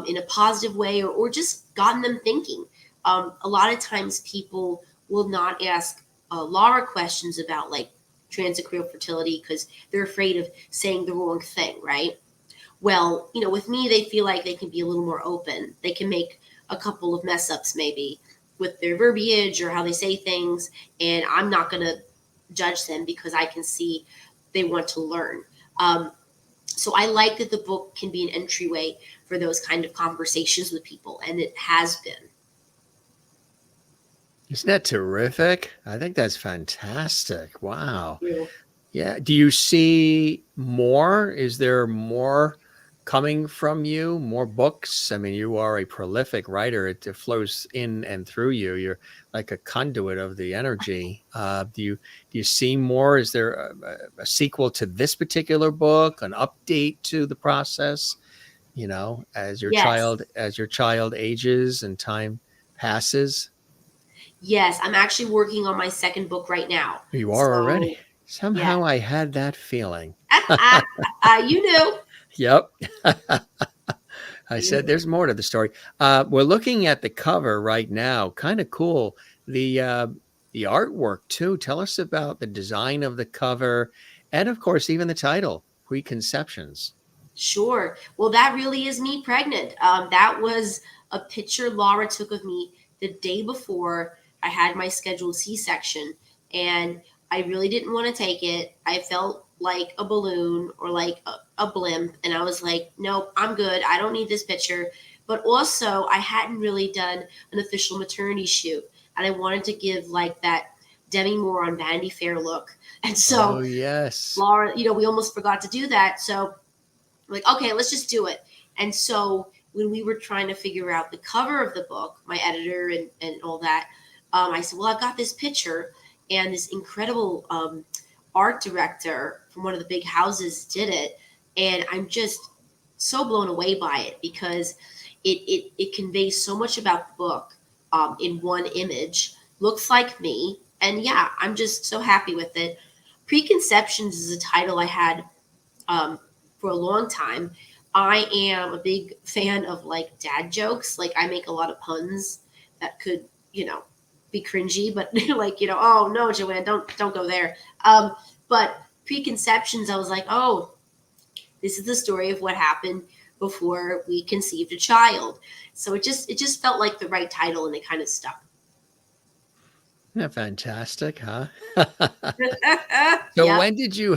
in a positive way, or just gotten them thinking. A lot of times people will not ask Lara questions about like transacranial fertility because they're afraid of saying the wrong thing, right? Well, with me, they feel like they can be a little more open. They can make a couple of mess ups maybe with their verbiage or how they say things. And I'm not going to judge them because I can see they want to learn. So I like that the book can be an entryway for those kind of conversations with people. And it has been. Isn't that terrific? I think that's fantastic. Wow. You know, Yeah. Do you see more? Is there more coming from you? More books? I mean, you are a prolific writer. It flows in and through you. You're like a conduit of the energy. Do you see more? Is there a sequel to this particular book? An update to the process? As your Yes. child ages and time passes. Yes, I'm actually working on my second book right now. You are already. So, yeah. Somehow I had that feeling. You knew. Yep. I You said knew. there's more to the story. We're looking at the cover right now. Kind of cool. The artwork too. Tell us about the design of the cover, and of course, even the title, Preconceptions. Sure. Well, that really is me pregnant. That was a picture Lara took of me the day before I had my scheduled C-section, and I really didn't want to take it. I felt like a balloon or like a blimp, and I was like, nope, I'm good. I don't need this picture. But also, I hadn't really done an official maternity shoot, and I wanted to give like that Demi Moore on Vanity Fair look. And Oh so, yes. Lara, we almost forgot to do that. So like, okay, let's just do it. And so when we were trying to figure out the cover of the book, my editor and all that, I said, well, I've got this picture, and this incredible art director from one of the big houses did it. And I'm just so blown away by it because it conveys so much about the book in one image, looks like me. And yeah, I'm just so happy with it. Preconceptions is a title I had um, for a long time. I am a big fan of like dad jokes. Like I make a lot of puns that could, be cringy, but like, oh no, Joanne, don't go there. But preconceptions, I was like, oh, this is the story of what happened before we conceived a child. So it just felt like the right title, and it kind of stuck. Isn't that fantastic, huh? So Yep. when did you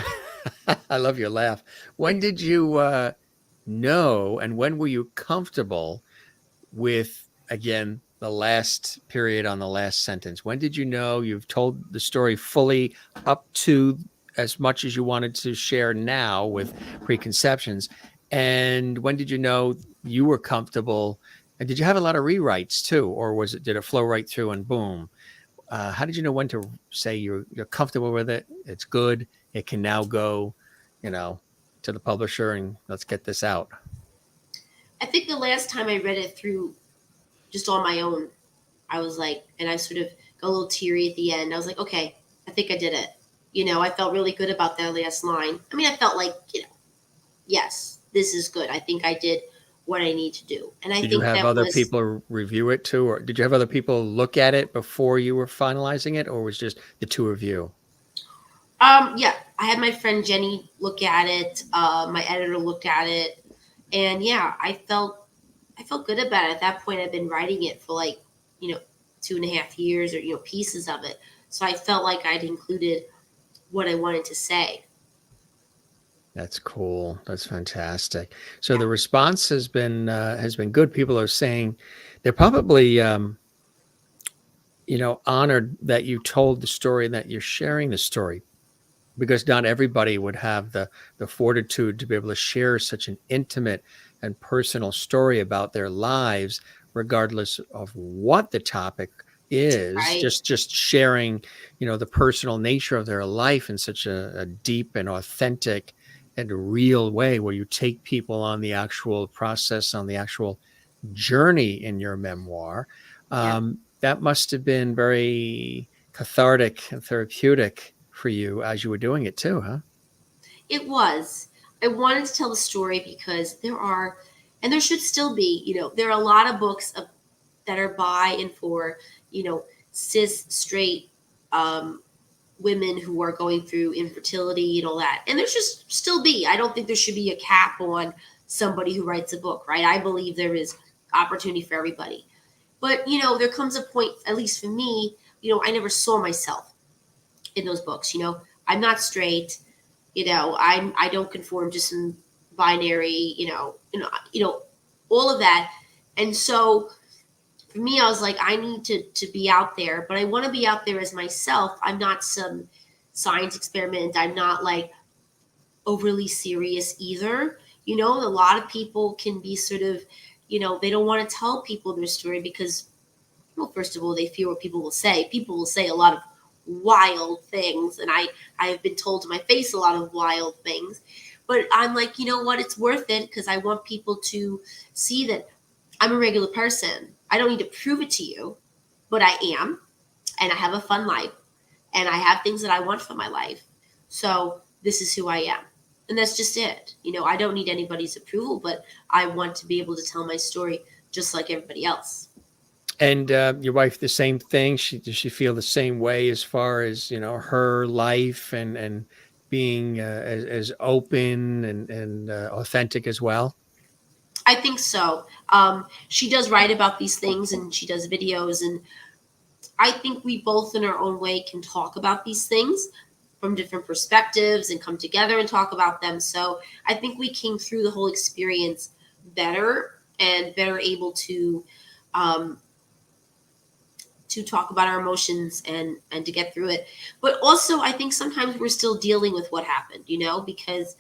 I love your laugh. When did you know, and when were you comfortable with, again, the last period on the last sentence? When did you know you've told the story fully up to as much as you wanted to share now with Preconceptions? And when did you know you were comfortable? And did you have a lot of rewrites too, or did it flow right through and boom? How did you know when to say you're comfortable with it? It's good. It can now go, you know, to the publisher and let's get this out. I think the last time I read it through just on my own, I was like, and I sort of got a little teary at the end. I was like, okay, I think I did it. I felt really good about that last line. I mean, I felt like, yes, this is good. I think I did what I need to do. And I Did you think have that other was, people review it too, or did you have other people look at it before you were finalizing it, or was just the two of you? yeah, I had my friend Jenny look at it. My editor looked at it. And yeah, I felt good about it. At that point, I'd been writing it for like, you know, 2.5 years or, pieces of it. So I felt like I'd included what I wanted to say. That's cool. That's fantastic. So Yeah. the response has been good. People are saying they're probably honored that you told the story and that you're sharing the story, because not everybody would have the fortitude to be able to share such an intimate and personal story about their lives, regardless of what the topic is. Right. Just sharing, the personal nature of their life in such a deep and authentic and real way, where you take people on the actual process, on the actual journey in your memoir. Yeah. That must have been very cathartic and therapeutic for you as you were doing it too, huh? It was. I wanted to tell the story because there are, and there should still be, there are a lot of books that are by and for, cis, straight women who are going through infertility and all that. And there should still be. I don't think there should be a cap on somebody who writes a book, right? I believe there is opportunity for everybody. But, there comes a point, at least for me, I never saw myself in those books. I'm not straight. I don't conform to some binary. All of that. And so for me, I was like, I need to be out there, but I want to be out there as myself. I'm not some science experiment. I'm not like overly serious either. You know, a lot of people can be sort of, they don't want to tell people their story because, well, first of all, they fear what people will say. People will say a lot of wild things, and I have been told to my face a lot of wild things. But I'm like, you know what? It's worth it because I want people to see that I'm a regular person. I don't need to prove it to you, but I am, and I have a fun life, and I have things that I want for my life. So this is who I am. And that's just it. I don't need anybody's approval, but I want to be able to tell my story just like everybody else. And your wife, the same thing. Does she feel the same way as far as her life and being as open and authentic as well? I think so. She does write about these things and she does videos, and I think we both, in our own way, can talk about these things from different perspectives and come together and talk about them. So I think we came through the whole experience better and better able um, to talk about our emotions and to get through it. But also, I think sometimes we're still dealing with what happened, because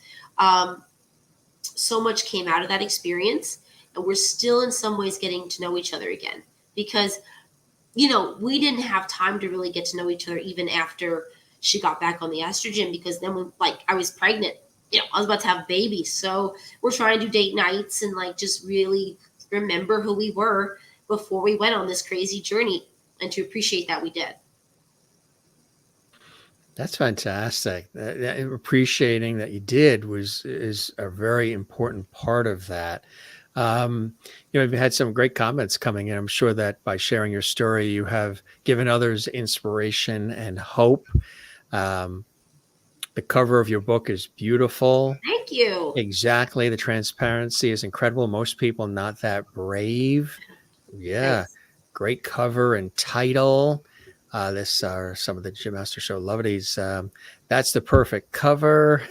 so much came out of that experience, and we're still in some ways getting to know each other again because we didn't have time to really get to know each other even after she got back on the estrogen, because then I was pregnant, I was about to have babies. So we're trying to do date nights and just really remember who we were before we went on this crazy journey, and to appreciate that we did. That's fantastic. Appreciating that you did is a very important part of that. You've had some great comments coming in. I'm sure that by sharing your story, you have given others inspiration and hope. Um, the cover of your book is beautiful. Thank you. Exactly. The transparency is incredible. Most people not that brave. Yeah. Thanks. Great cover and title. This are some of the Jim Master Show lovelies. That's the perfect cover.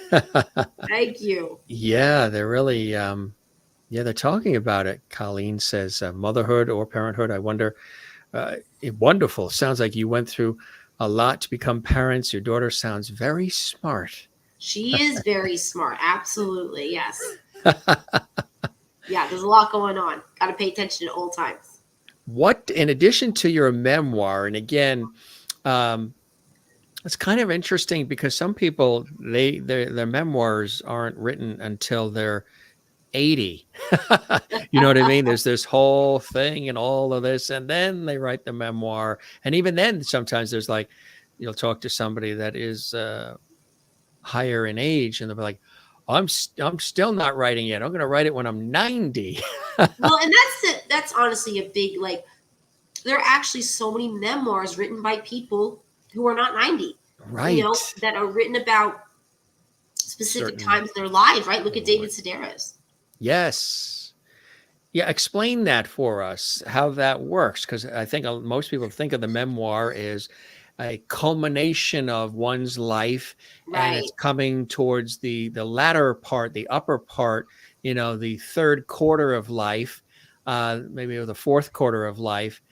Thank you. Yeah, they're really, they're talking about it. Colleen says, motherhood or parenthood. I wonder, wonderful. Sounds like you went through a lot to become parents. Your daughter sounds very smart. She is very smart. Absolutely. Yes. Yeah, there's a lot going on. Got to pay attention at all times. What, in addition to your memoir, and again, it's kind of interesting because some people, their memoirs aren't written until they're 80. You know what I mean? There's this whole thing and all of this, and then they write the memoir. And even then, sometimes there's you'll talk to somebody that is higher in age, and they'll be like, I'm still not writing yet. I'm going to write it when I'm 90. Well, and that's honestly a big, there are actually so many memoirs written by people who are not 90, Right. That are written about specific times in their lives, right? Look at David Sedaris. Yes. Yeah. Explain that for us, how that works. Because I think most people think of the memoir as a culmination of one's life, Right. and it's coming towards the latter part, the upper part, the third quarter of life, maybe the fourth quarter of life.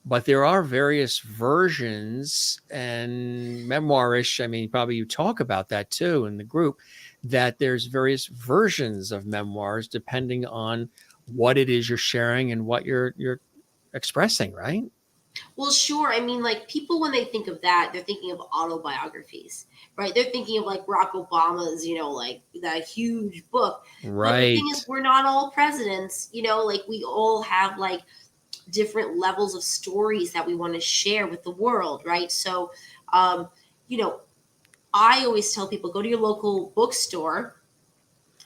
But there are various versions, and Memoirish, I mean, probably you talk about that too in the group, that there's various versions of memoirs depending on what it is you're sharing and what you're expressing, right? Well, sure. I mean, people, when they think of that, they're thinking of autobiographies, right? They're thinking of Barack Obama's, that huge book. Right. But the thing is, we're not all presidents, we all have different levels of stories that we want to share with the world, right? So, I always tell people, go to your local bookstore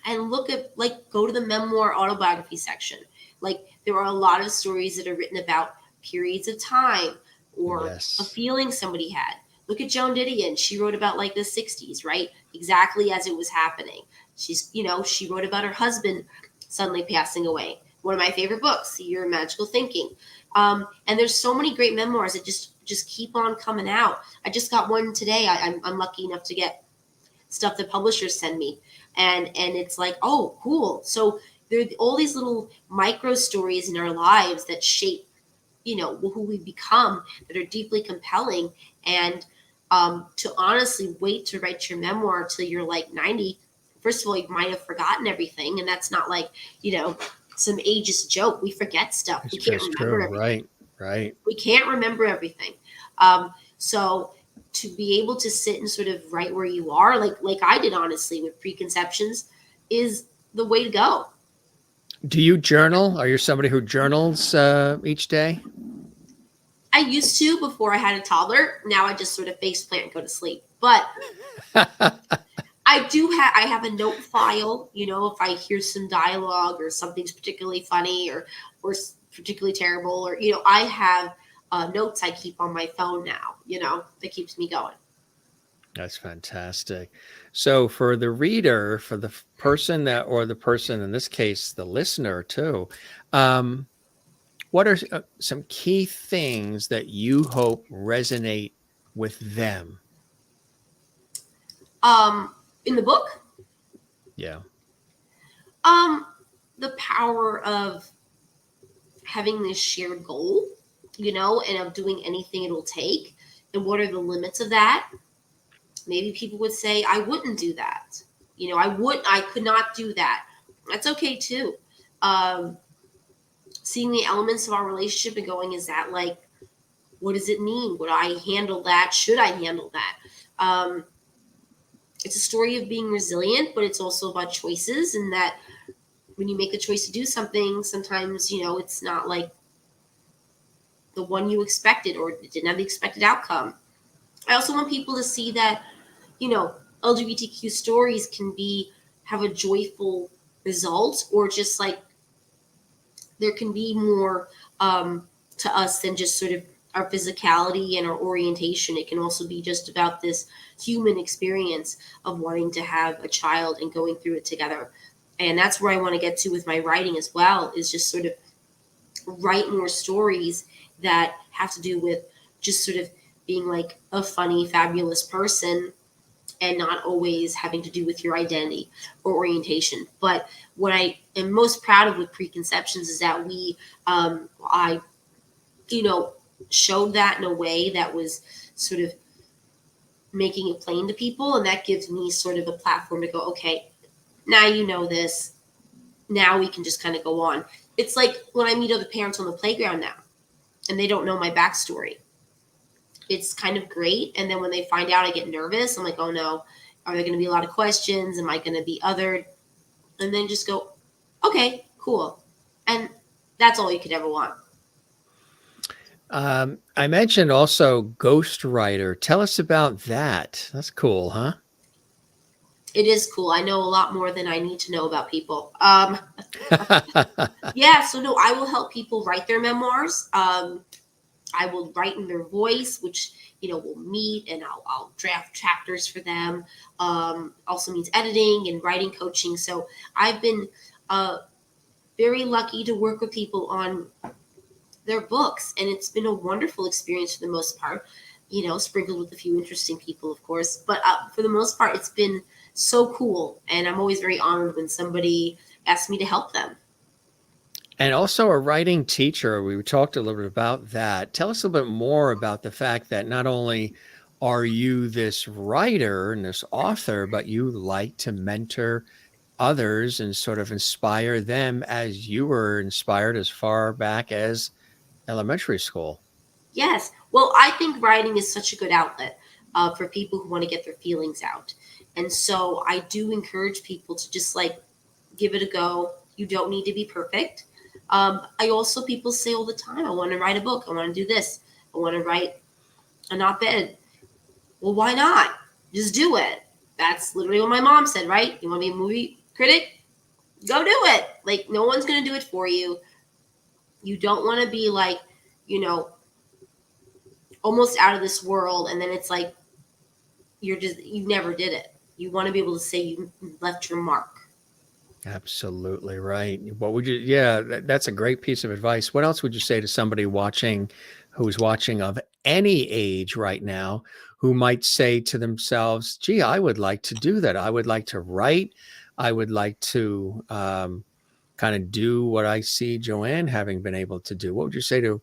and look at, go to the memoir autobiography section. There are a lot of stories that are written about periods of time or Yes. a feeling somebody had. Look at Joan Didion. She wrote about the 60s, right? Exactly as it was happening. She wrote about her husband suddenly passing away. One of my favorite books, The Year of Magical Thinking. And there's so many great memoirs that just keep on coming out. I just got one today. I'm lucky enough to get stuff that publishers send me. And it's oh, cool. So there are all these little micro stories in our lives that shape, who we become, that are deeply compelling. And To honestly wait to write your memoir till you're like 90. First of all, you might have forgotten everything, and that's not like, some ageist joke. We forget stuff. We can't That's remember true. everything. Right. We can't remember everything. So to be able to sit and sort of write where you are, like I did honestly with Preconceptions, is the way to go. Do you journal? Are you somebody who journals each day? I used to before I had a toddler. Now I just sort of face plant and go to sleep. But I have a note file, if I hear some dialogue or something's particularly funny or particularly terrible, or I have notes I keep on my phone now, that keeps me going. That's fantastic. So for the reader, for the person that, or the person in this case, the listener too, um, what are some key things that you hope resonate with them? In the book, Yeah. um, the power of having this shared goal, and of doing anything it'll take, and what are the limits of that. Maybe people would say, I wouldn't do that. I could not do that. That's okay too. Um, Seeing the elements of our relationship and going, is that like, what does it mean? Would I handle that? Should I handle that? Um, it's a story of being resilient, but it's also about choices, and that when you make a choice to do something, sometimes, it's not like the one you expected, or it didn't have the expected outcome. I also want people to see that, you know, LGBTQ stories can have a joyful result, or just like there can be more to us than just sort of our physicality and our orientation. It can also be just about this human experience of wanting to have a child and going through it together. And that's where I want to get to with my writing as well, is just sort of write more stories that have to do with just sort of being like a funny, fabulous person, and not always having to do with your identity or orientation. But what I am most proud of with Preconceptions is that I, showed that in a way that was sort of making it plain to people. And that gives me sort of a platform to go, okay, now you know this. Now we can just kind of go on. It's like when I meet other parents on the playground now and they don't know my backstory. It's kind of great. And then when they find out, I get nervous. I'm like, oh no, are there going to be a lot of questions? Am I going to be othered? And then just go, okay, cool. And that's all you could ever want. I mentioned also ghostwriter. Tell us about that. That's cool, huh? It is cool. I know a lot more than I need to know about people. Yeah, so no, I will help people write their memoirs. I will write in their voice, which we'll meet, and I'll draft chapters for them. Also means editing and writing coaching. So I've been very lucky to work with people on their books, and it's been a wonderful experience for the most part. Sprinkled with a few interesting people, of course, but for the most part, it's been so cool, and I'm always very honored when somebody asks me to help them. And also a writing teacher. We talked a little bit about that. Tell us a little bit more about the fact that not only are you this writer and this author, but you like to mentor others and sort of inspire them as you were inspired as far back as elementary school. Yes. Well, I think writing is such a good outlet for people who want to get their feelings out. And so I do encourage people to just like give it a go. You don't need to be perfect. I also, people say all the time, I want to write a book. I want to do this. I want to write an op ed. Well, why not? Just do it. That's literally what my mom said, right? You want to be a movie critic? Go do it. Like, no one's going to do it for you. You don't want to be like, you know, almost out of this world, and then it's like you never did it. You want to be able to say you left your mark. Absolutely right. What would you, yeah, that's a great piece of advice. What else would you say to somebody who's watching of any age right now, who might say to themselves, gee, I would like to do that. I would like to write. I would like to kind of do what I see Joanne having been able to do. What would you say to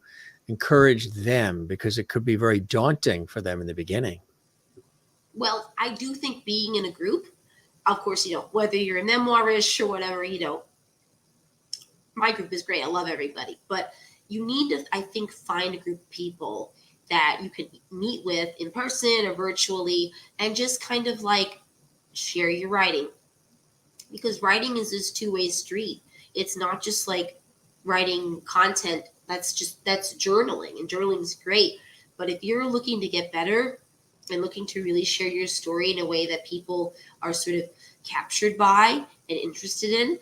encourage them? Because it could be very daunting for them in the beginning. Well, I do think being in a group, of course, whether you're a Memoirish or whatever, my group is great. I love everybody. But you need to, I think, find a group of people that you can meet with in person or virtually and just kind of like share your writing. Because writing is this two-way street. It's not just like writing content. That's journaling, and journaling is great. But if you're looking to get better and looking to really share your story in a way that people are sort of captured by and interested in,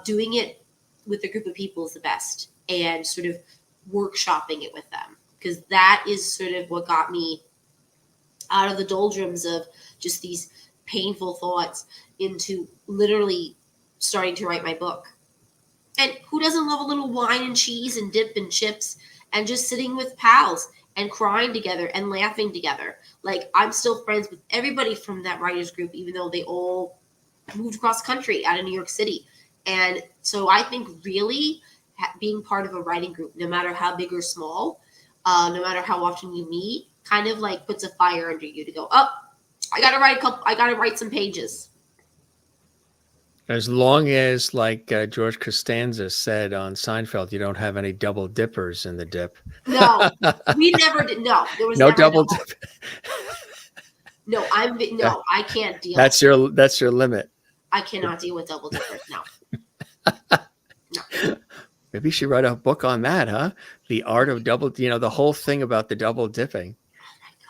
doing it with a group of people is the best, and sort of workshopping it with them, because that is sort of what got me out of the doldrums of just these painful thoughts into literally starting to write my book. And who doesn't love a little wine and cheese and dip and chips and just sitting with pals and crying together and laughing together? Like, I'm still friends with everybody from that writers group, even though they all moved across the country out of New York City. And so I think really being part of a writing group, no matter how big or small, no matter how often you meet, kind of like puts a fire under you to go, oh, I gotta write some pages. As long as, like George Costanza said on Seinfeld, you don't have any double dippers in the dip. No, we never did. No, there was no never double dip. No, I can't deal. That's your limit. I cannot deal with double dippers. No. No. Maybe you should write a book on that, huh? The art of double, the whole thing about the double dipping.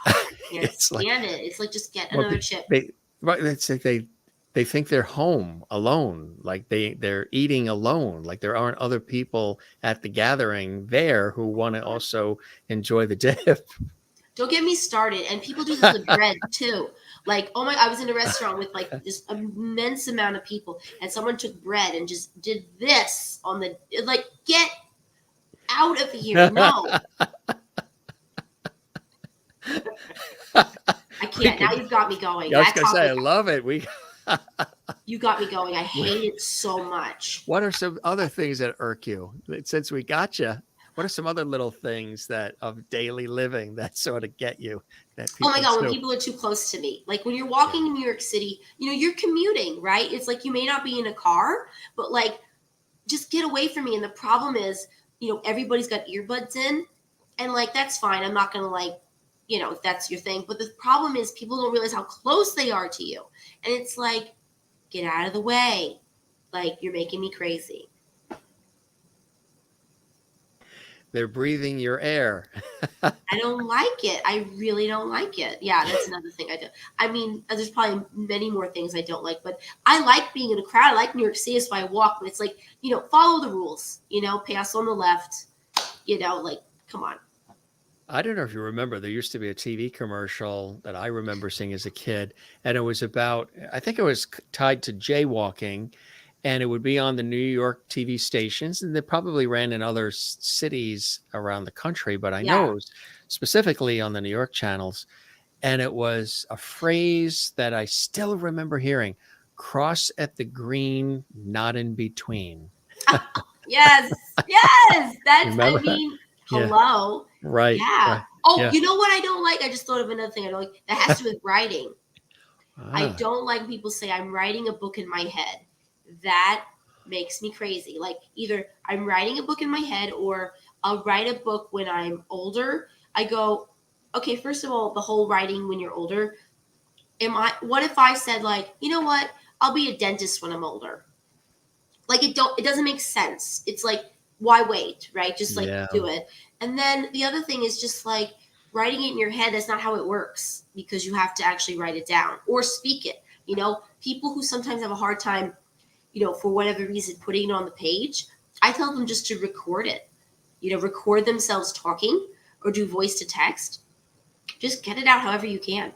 Oh my God, I can't stand it. It's like, just get another chip. It's like they think they're home alone, like they're eating alone, like there aren't other people at the gathering there who want to also enjoy the dip. Don't get me started. And people do this with bread too. Like, oh my, I was in a restaurant with like this immense amount of people, and someone took bread and just did this on the, like, get out of here. No. I can't. Now you've got me going. I was going to say, I love it. You got me going. I hate it so much. What are some other things that irk you? Since we got you, what are some other little things that of daily living that sort of get you? Oh my God, when people are too close to me. Like when you're walking in New York City, you're commuting, right? It's like you may not be in a car, but like, just get away from me. And the problem is, everybody's got earbuds in, and like, that's fine. I'm not going to like, if that's your thing. But the problem is people don't realize how close they are to you. And it's like, get out of the way. Like, you're making me crazy. They're breathing your air. I don't like it. I really don't like it. Yeah, that's another thing I do. I mean, there's probably many more things I don't like, but I like being in a crowd. I like New York City, so I walk. But it's like, follow the rules. Pass on the left. Like, come on. I don't know if you remember, there used to be a TV commercial that I remember seeing as a kid, and it was about, I think it was tied to jaywalking, and it would be on the New York TV stations, and they probably ran in other cities around the country, but I know it was specifically on the New York channels, and it was a phrase that I still remember hearing: cross at the green, not in between. Yes. That's, hello. Right. Yeah. Right. Oh, yeah. You know what I don't like? I just thought of another thing I don't like. That has to do with writing. I don't like people say I'm writing a book in my head. That makes me crazy. Like, either I'm writing a book in my head, or I'll write a book when I'm older. I go, okay, first of all, the whole writing when you're older. What if I said, like, you know what? I'll be a dentist when I'm older. Like, it doesn't make sense. It's like, why wait, right? Just like do it. And then the other thing is just like writing it in your head. That's not how it works, because you have to actually write it down or speak it. People who sometimes have a hard time, for whatever reason, putting it on the page, I tell them just to record it, record themselves talking or do voice to text. Just get it out however you can.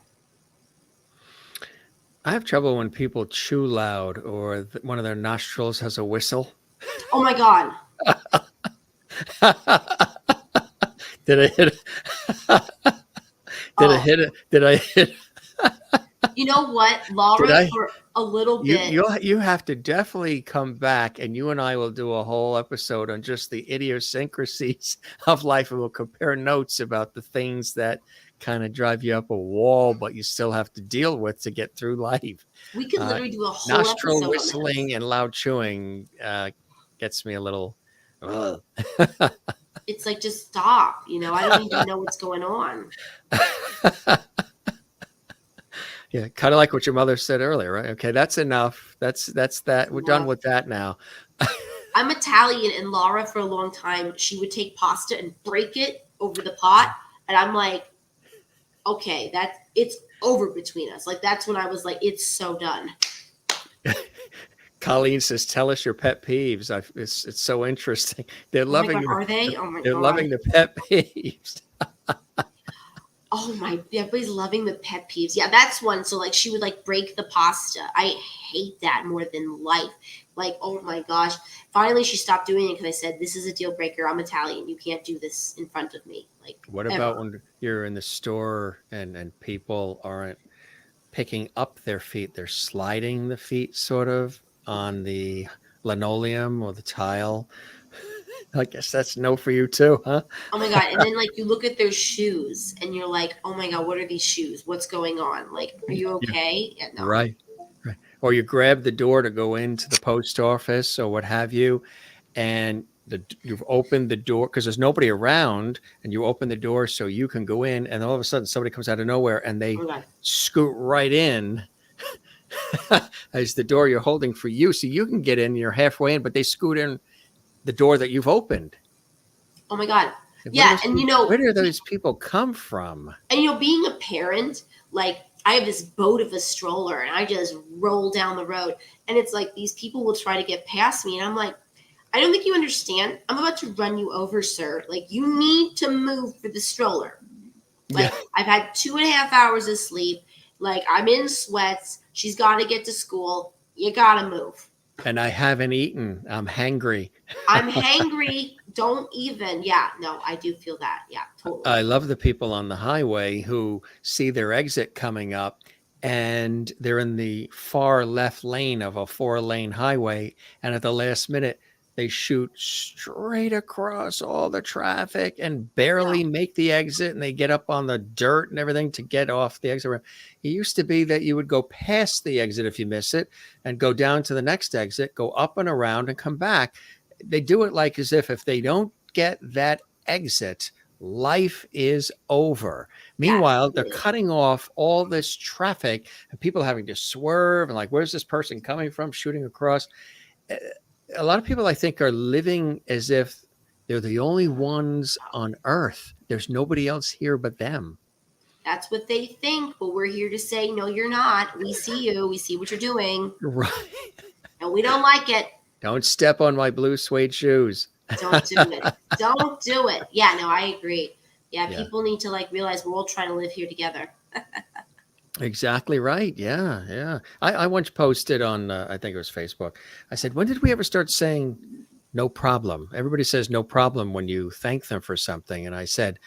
I have trouble when people chew loud, or one of their nostrils has a whistle. Oh my God. Did I hit it? Did I hit? You know what, Lara, for a little bit. You have to definitely come back, and you and I will do a whole episode on just the idiosyncrasies of life, and we'll compare notes about the things that kind of drive you up a wall, but you still have to deal with to get through life. We could literally do a whole Nostril episode on this. whistling and loud chewing gets me a little. Ugh. It's like, just stop. I don't even know what's going on. Yeah, kind of like what your mother said earlier, right? Okay, that's enough. That's that. We're done with that now. I'm Italian, and Lara, for a long time, she would take pasta and break it over the pot, and I'm like, okay, it's over between us. Like, that's when I was like, it's so done. Colleen says, "Tell us your pet peeves." It's so interesting. They're loving. Are they? Oh my They're God. loving the pet peeves. Oh my! Everybody's loving the pet peeves. Yeah, that's one. So like, she would like break the pasta. I hate that more than life. Like, oh my gosh! Finally, she stopped doing it because I said, "This is a deal breaker. I'm Italian. You can't do this in front of me." Like, what about when you're in the store and people aren't picking up their feet? They're sliding the feet sort of on the linoleum or the tile. I guess that's no for you too, huh? Oh my God. And then like, you look at their shoes and you're like, oh my God, what are these shoes? What's going on? Like, are you okay? Yeah, no. Right. Or you grab the door to go into the post office or what have you, and you've opened the door because there's nobody around, and you open the door so you can go in, and all of a sudden somebody comes out of nowhere and they scoot right in as the door you're holding for you, so you can get in. You're halfway in, but they scoot in the door that you've opened. Oh my God. Yeah. And where do those people come from? And being a parent, like, I have this boat of a stroller and I just roll down the road, and it's like, these people will try to get past me. And I'm like, I don't think you understand. I'm about to run you over, sir. Like, you need to move for the stroller. Like, yeah. I've had 2.5 hours of sleep. Like, I'm in sweats. She's got to get to school. You got to move. And I haven't eaten. I'm hangry. I'm hangry. Don't even. Yeah, no, I do feel that. Yeah, totally. I love the people on the highway who see their exit coming up and they're in the far left lane of a 4-lane highway. And at the last minute, they shoot straight across all the traffic and barely make the exit. And they get up on the dirt and everything to get off the exit ramp. It used to be that you would go past the exit if you miss it and go down to the next exit, go up and around and come back. They do it like as if they don't get that exit, life is over. Meanwhile, they're cutting off all this traffic and people having to swerve and like, where's this person coming from, shooting across? A lot of people, I think, are living as if they're the only ones on earth. There's nobody else here but them. That's what they think, but we're here to say, no, you're not. We see you. We see what you're doing. Right. And we don't like it. Don't step on my blue suede shoes. Don't do it. Don't do it. Yeah, no, I agree. Yeah, people need to like realize we're all trying to live here together. Exactly right. Yeah. I once posted on, I think it was Facebook. I said, when did we ever start saying no problem? Everybody says no problem when you thank them for something. And I said,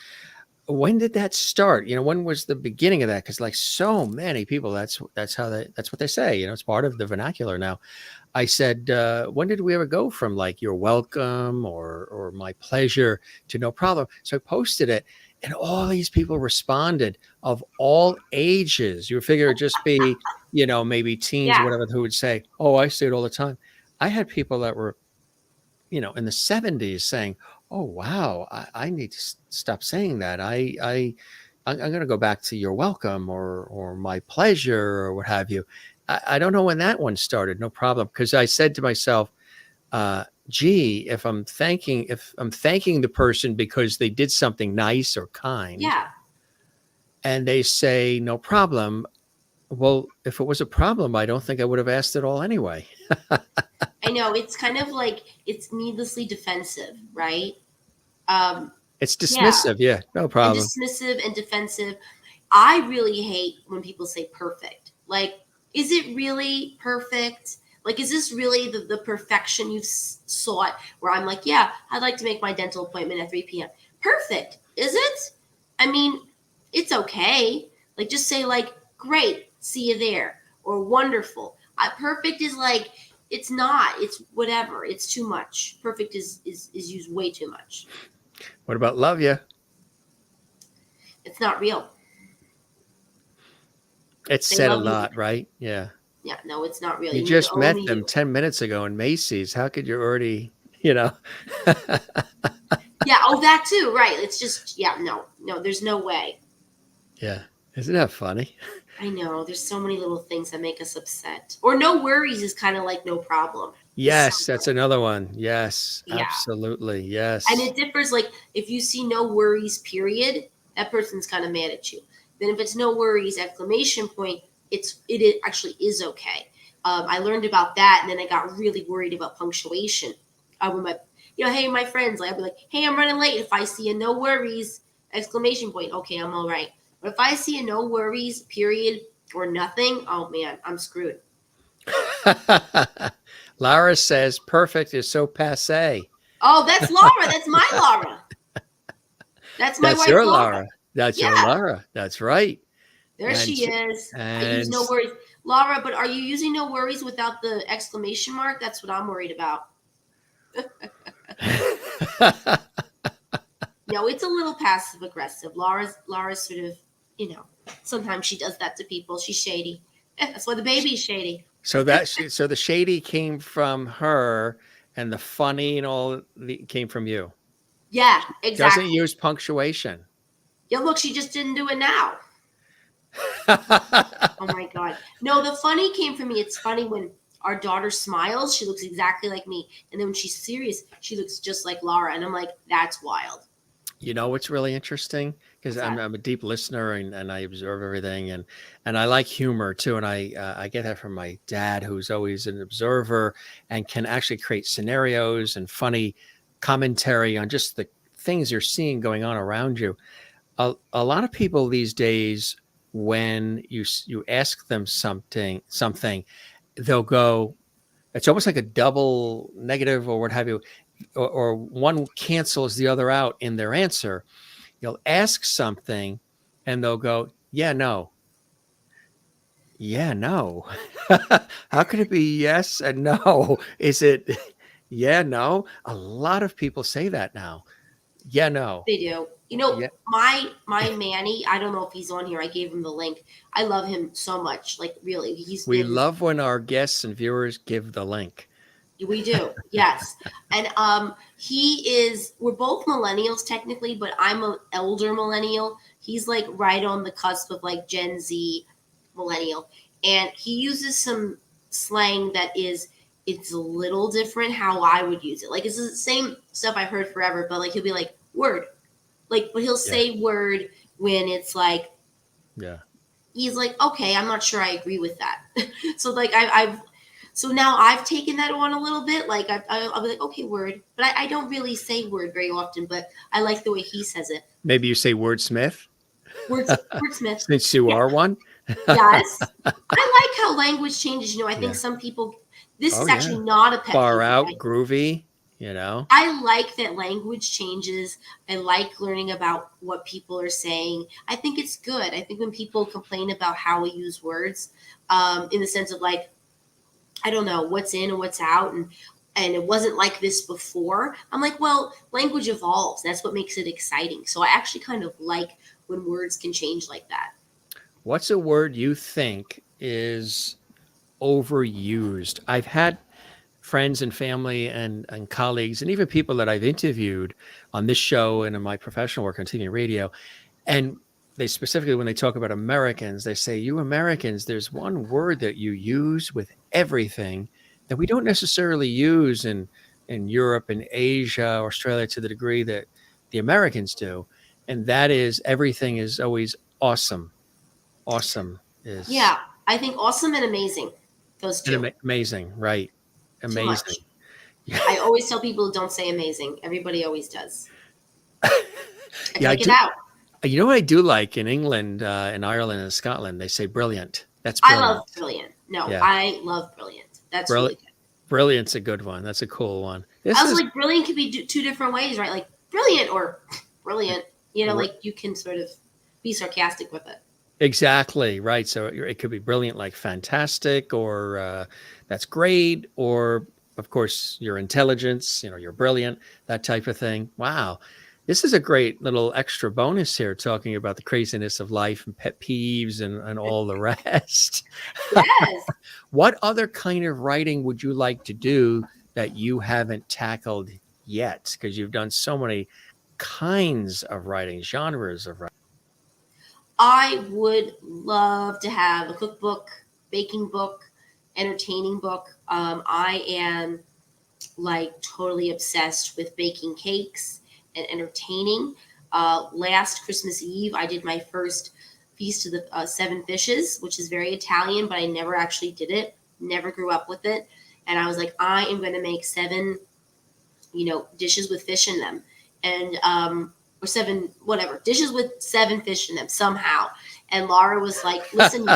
when did that start? When was the beginning of that? Because like so many people, that's what they say. It's part of the vernacular now. I said, when did we ever go from like you're welcome or my pleasure to no problem? So I posted it. And all these people responded of all ages. You would figure it'd just be, maybe teens or whatever, who would say, oh, I say it all the time. I had people that were, in the 70s saying, oh, wow, I need to stop saying that. I'm going to go back to you're welcome or my pleasure or what have you. I don't know when that one started. No problem. Because I said to myself, gee, if I'm thanking the person because they did something nice or kind, and they say no problem, well, if it was a problem, I don't think I would have asked it all anyway. I know, it's kind of like it's needlessly defensive, right? It's dismissive, no problem. And dismissive and defensive. I really hate when people say perfect. Like, is it really perfect? Like, is this really the perfection you've sought? Where I'm like, yeah, I'd like to make my dental appointment at 3 p.m. Perfect. Is it? I mean, it's okay. Like, just say like, great, see you there. Or wonderful. Perfect is like, it's not. It's whatever. It's too much. Perfect is used way too much. What about love you? It's not real. It's They said a love you. lot, right? Yeah. Yeah, no, it's not really. You You just met only them you. 10 minutes ago in Macy's. How could you already, you know? Yeah. Oh, that too. Right. It's just yeah. No, no. There's no way. Yeah. Isn't that funny? I know. There's so many little things that make us upset. Or no worries is kind of like no problem. Is Yes, that's another one. Yes, yeah. absolutely. And Yes. it differs. Like if you see no worries, period, that person's kind of mad at you. Then if it's no worries, exclamation point, it actually is okay. I learned about that, and then I got really worried about punctuation. When my hey, my friends, like I'd be like, hey, I'm running late. If I see a no worries, exclamation point, okay, I'm all right. But if I see a no worries, period, or nothing, oh man, I'm screwed. Lara says perfect is so passe. Oh, that's Lara. That's my Lara. That's my That's wife, your Lara. Lara. That's your Yeah. Lara. That's right. There And she she, is. I use and no worries. Laura, but are you using no worries without the exclamation mark? That's what I'm worried about. No, it's a little passive aggressive. Laura's sort of, sometimes she does that to people. She's shady. That's why the baby's shady. so the shady came from her and the funny and all came from you. Yeah, Doesn't exactly. use punctuation. Yeah, look, she just didn't do it now. Oh my god. No, the funny came from me. It's funny when our daughter smiles, she looks exactly like me. And then when she's serious, she looks just like Laura. And I'm like, that's wild. You know what's really interesting? Because What's I'm, that? I'm a deep listener and I observe everything and I like humor too. And I get that from my dad, who's always an observer and can actually create scenarios and funny commentary on just the things you're seeing going on around you. A lot of people these days, when you ask them something, they'll go. It's almost like a double negative or what have you, or one cancels the other out in their answer. You'll ask something and they'll go, yeah, no. Yeah, no. How could it be yes and no? Is it yeah, no? A lot of people say that now. Yeah, no. They do. Yeah. My Manny, I don't know if he's on here. I gave him the link. I love him so much. Like really, he's We been love when our guests and viewers give the link. we do. Yes. And he is we're both millennials technically, but I'm an elder millennial. He's like right on the cusp of like Gen Z millennial. And he uses some slang that is it's a little different how I would use it. Like it's the same stuff I've heard forever, but like he'll be like word. Like but he'll Yeah. say word when it's like Yeah. he's like, okay, I'm not sure I agree with that. So like I've so now I've taken that on a little bit. Like I'll be like, okay, word, but I don't really say word very often. But I like the way he says it. Maybe you say wordsmith Wordsmith. since you Yeah. are one. Yes. I like how language changes. I think Yeah. some people. This Oh is yeah. actually not a pet Far peeve. out, groovy, you know. I like that language changes. I like learning about what people are saying. I think it's good. I think when people complain about how we use words, in the sense of like I don't know what's in and what's out and it wasn't like this before. I'm like, well, language evolves. That's what makes it exciting. So I actually kind of like when words can change like that. What's a word you think is overused? I've had friends and family and colleagues and even people that I've interviewed on this show and in my professional work on TV and radio. And they specifically, when they talk about Americans, they say, you Americans, there's one word that you use with everything that we don't necessarily use in Europe and Asia, Australia to the degree that the Americans do. And that is everything is always awesome. Awesome is Yeah, I think awesome and amazing. Those two. amazing, right? Too Amazing. much. I always tell people don't say amazing. Everybody always does. I Yeah, I take it do. out. You know what I do like in England, in Ireland, and Scotland? They say brilliant. That's I love brilliant. brilliant. No, Yeah, I love brilliant. That's really brilliant. good. Brilliant's a good one. That's a cool one. I This was is like, brilliant could be two different ways, right? Like brilliant or brilliant. r- Like you can sort of be sarcastic with it. exactly right. So it could be brilliant, like fantastic, or that's great, or of course your intelligence. You're brilliant. That type of thing. Wow. This is a great little extra bonus here, talking about the craziness of life and pet peeves and all the rest. Yes. What other kind of writing would you like to do that you haven't tackled yet? Because you've done so many kinds of writing, genres of writing. I would love to have a cookbook, baking book, entertaining book. I am like totally obsessed with baking cakes and entertaining. Last Christmas Eve, I did my first Feast of the Seven Fishes, which is very Italian, but I never actually did it, never grew up with it. And I was like, I am going to make seven, dishes with fish in them. And, or seven, whatever, dishes with seven fish in them somehow. And Lara was like, listen,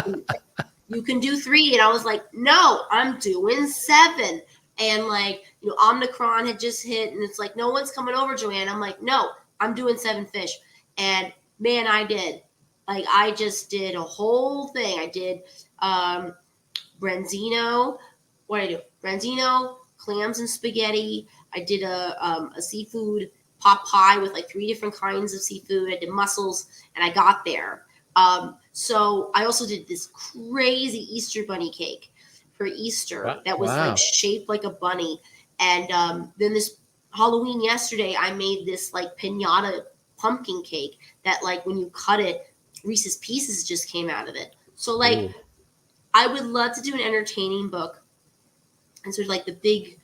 you can do three. And I was like, no, I'm doing seven. And like, Omicron had just hit and it's like, no one's coming over, Joanne. I'm like, no, I'm doing seven fish. And man, I did. Like, I just did a whole thing. I did branzino. What did I do? Branzino, clams and spaghetti. I did a seafood pot pie with like three different kinds of seafood. I did mussels and I got there. So I also did this crazy Easter bunny cake for Easter that was like Wow. shaped like a bunny. And then this Halloween yesterday, I made this like pinata pumpkin cake that like when you cut it, Reese's Pieces just came out of it. So like Ooh. I would love to do an entertaining book and sort of like the big,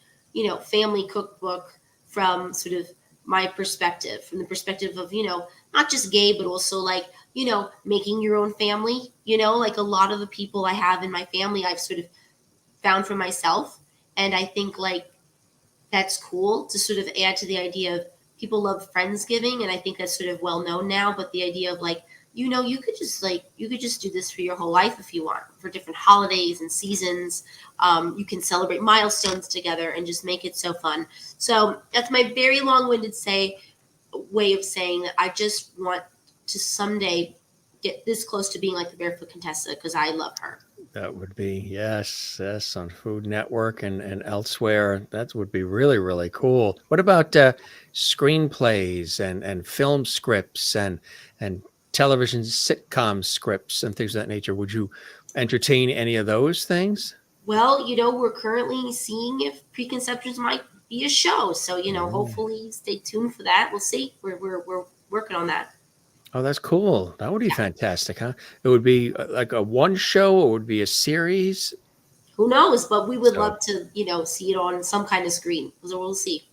family cookbook from sort of my perspective, from the perspective of, not just gay, but also like, making your own family, like a lot of the people I have in my family, I've sort of found for myself. And I think like that's cool to sort of add to the idea of people love Friendsgiving. And I think that's sort of well known now, but the idea of like, you could just do this for your whole life if you want, for different holidays and seasons. You can celebrate milestones together and just make it so fun. So that's my very long-winded way of saying that I just want to someday get this close to being like the Barefoot Contessa because I love her. That would be, yes, on Food Network and elsewhere. That would be really, really cool. What about screenplays and film scripts and television sitcom scripts and things of that nature? Would you entertain any of those things? Well, we're currently seeing if Preconceptions might be a show. So, Oh, hopefully stay tuned for that. We'll see. We're working on that. oh, that's cool. That would be Yeah. fantastic, huh? It would be like a one show, or would be a series. Who knows? But we would So love to, see it on some kind of screen. So we'll see.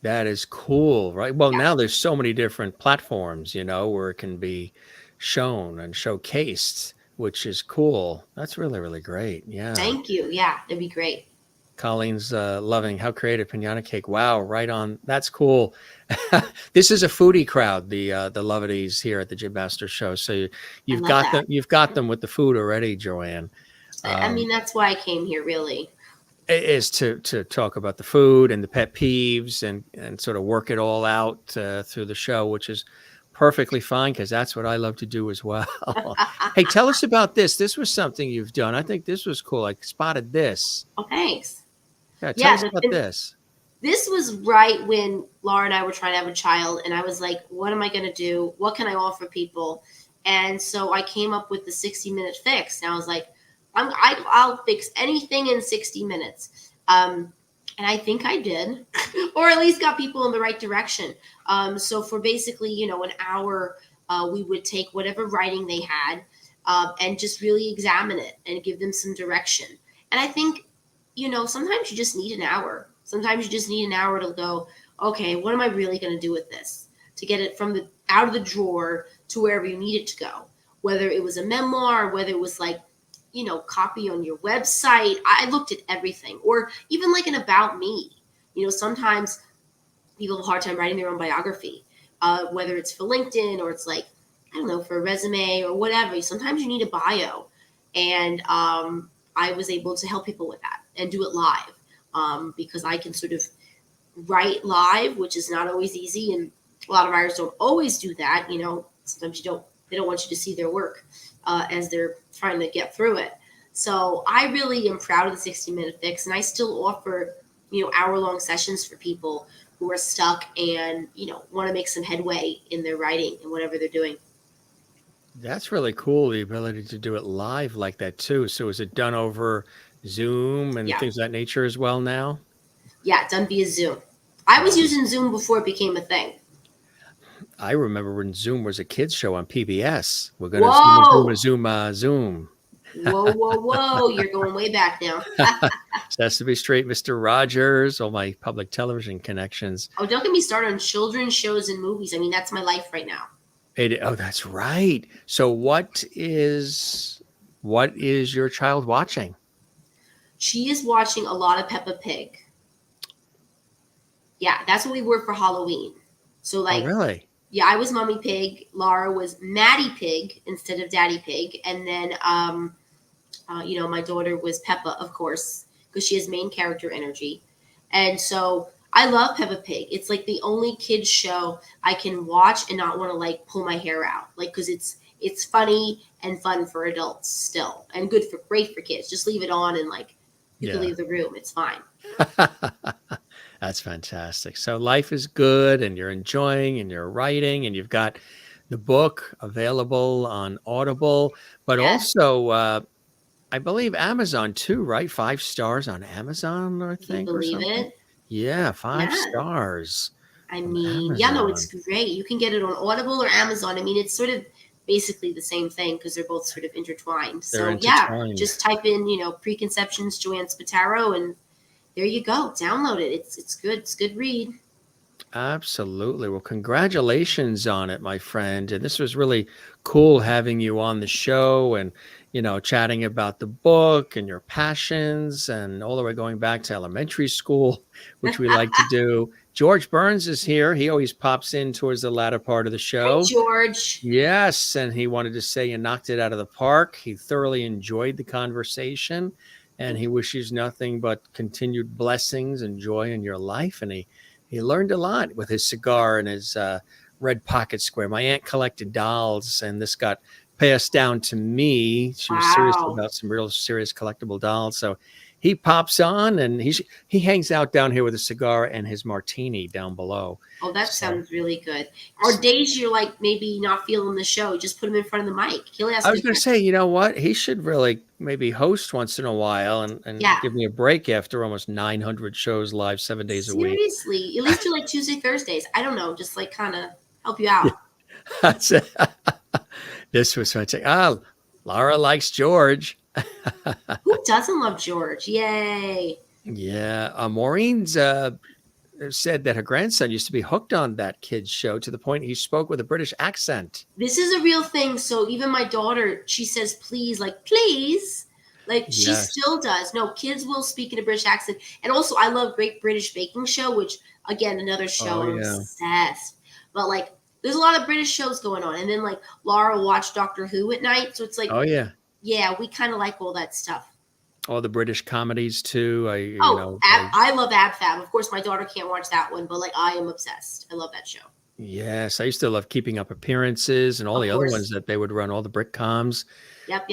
that is cool, right? Well, Yeah. now there's so many different platforms, where it can be shown and showcased, which is cool. That's really, really great. Yeah. Thank you. Yeah, that'd be great. Colleen's loving how creative pinata cake. Wow, right on. That's cool. This is a foodie crowd, the Lovities here at the Jim Master Show. So I you've love got that. them. You've got them with the food already, Joanne. I mean, that's why I came here, really. Is to talk about the food and the pet peeves and sort of work it all out through the show, which is perfectly fine because that's what I love to do as well. Hey, tell us about this. This was something you've done. I think this was cool. I spotted this. Oh, thanks. Yeah, tell Yeah, us about this. this was right when Laura and I were trying to have a child, and I was like, what am I going to do? What can I offer people? And so I came up with the 60-minute fix. And I was like, I'll fix anything in 60 minutes. And I think I did, or at least got people in the right direction. So for basically, an hour, we would take whatever writing they had and just really examine it and give them some direction. And I think, sometimes you just need an hour. Sometimes you just need an hour to go, okay, what am I really going to do with this? To get it from the out of the drawer to wherever you need it to go. Whether it was a memoir, whether it was like, copy on your website. I looked at everything, or even like an about me. Sometimes people have a hard time writing their own biography, whether it's for LinkedIn or it's like, I don't know, for a resume or whatever. Sometimes you need a bio. And I was able to help people with that and do it live because I can sort of write live, which is not always easy. And a lot of writers don't always do that. Sometimes they don't want you to see their work as they're trying to get through it. So I really am proud of the 60-minute fix. And I still offer, hour-long sessions for people who are stuck and, want to make some headway in their writing and whatever they're doing. That's really cool, the ability to do it live like that too. So is it done over Zoom and Yeah. things of that nature as well now? Yeah, done via Zoom. I was Wow. using Zoom before it became a thing. I remember when Zoom was a kids show on PBS. We're gonna Whoa. Zoom. Whoa, whoa, whoa. You're going way back now. Sesame Street, Mr. Rogers, all my public television connections. Oh, don't get me started on children's shows and movies. I mean, that's my life right now. Oh, that's right. So what is your child watching? She is watching a lot of Peppa Pig. Yeah, that's what we were for Halloween. So, Oh, like, really? yeah, I was Mommy Pig. Lara was Maddie Pig instead of Daddy Pig. And then, my daughter was Peppa, of course, because she has main character energy. And so I love Peppa Pig. It's like the only kids show I can watch and not want to like pull my hair out, like because it's funny and fun for adults still, and great for kids. Just leave it on and like you can Yeah. leave the room. It's fine. That's fantastic. So life is good and you're enjoying and you're writing and you've got the book available on Audible, but Yeah, also I believe Amazon too, right? 5 stars on Amazon, I can you think, or believe something. it? Yeah, five Yeah. stars I from mean, yeah, no, it's Amazon. great. You can get it on Audible or Amazon. I mean, it's sort of basically the same thing because they're both sort of intertwined. They're So yeah, intertwined. just type in, Preconceptions, Joanne Spataro, and there you go. Download it. It's good. It's good read. Absolutely. Well, congratulations on it, my friend. And this was really cool having you on the show and, chatting about the book and your passions and all the way going back to elementary school, which we like to do. George Burns is here. He always pops in towards the latter part of the Hi, show. George. Yes. And he wanted to say you knocked it out of the park. He thoroughly enjoyed the conversation and he wishes nothing but continued blessings and joy in your life. And he learned a lot with his cigar and his red pocket square. My aunt collected dolls, and this got passed down to me. She was serious Wow. about some real serious collectible dolls. So he pops on, and he hangs out down here with a cigar and his martini down below. Oh, that So sounds really good. Or days you're like maybe not feeling the show, just put him in front of the mic. He'll ask I was good going to questions. say, you know what? He should really maybe host once in a while and Yeah. give me a break after almost 900 shows live 7 days a week. Seriously. At least do like Tuesday, Thursdays. I don't know, just like kind of help you Yeah. out. That's it. This was fantastic. Lara likes George. Who doesn't love George? Yay. Yeah. Maureen's said that her grandson used to be hooked on that kid's show to the point he spoke with a British accent. This is a real thing. So even my daughter, she says, please, like, please. Like, she Yes. still does. No, kids will speak in a British accent. And also, I love Great British Baking Show, which, again, another show. Oh, I'm yeah. obsessed. But, like, there's a lot of British shows going on. And then, like, Lara will watch Doctor Who at night. So it's like, Oh, yeah. yeah, we kind of like all that stuff. All the British comedies, too. I love Ab Fab. Of course, my daughter can't watch that one, but, like, I am obsessed. I love that show. Yes. I used to love Keeping Up Appearances and all Of the course. other ones that they would run, all the Britcoms. Yep.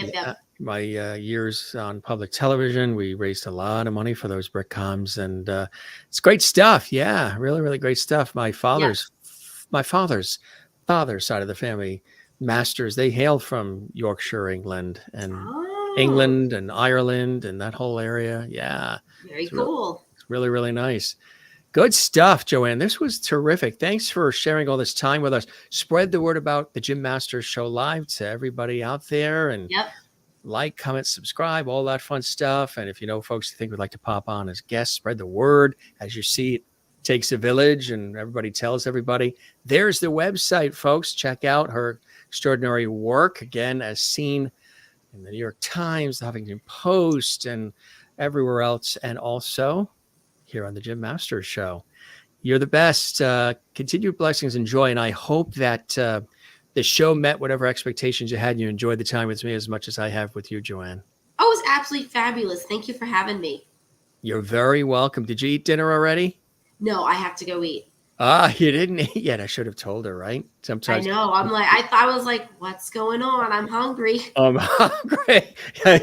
My years on public television, we raised a lot of money for those Britcoms, and it's great stuff. Yeah, really, really great stuff. My father's father's side of the family, masters, they hail from Yorkshire, England, and Oh, England and Ireland and that whole area. Yeah, very it's cool. really, really nice. Good stuff, Joanne. This was terrific. Thanks for sharing all this time with us. Spread the word about the Jim Masters Show Live to everybody out there, and Yep. like, comment, subscribe, all that fun stuff. And if you know folks you think would like to pop on as guests, spread the word. As you see, it takes a village and everybody tells everybody. There's the website, folks. Check out her extraordinary work, again, as seen in the New York Times, the Huffington Post, and everywhere else. And also here on the Jim Masters Show. You're the best. Continued blessings and joy. And I hope that the show met whatever expectations you had, and you enjoyed the time with me as much as I have with you, Joanne. Oh, it was absolutely fabulous. Thank you for having me. You're very welcome. Did you eat dinner already? No, I have to go eat. You didn't eat yet. I should have told her, right? Sometimes I know. I was like, what's going on? I'm hungry. I'm hungry.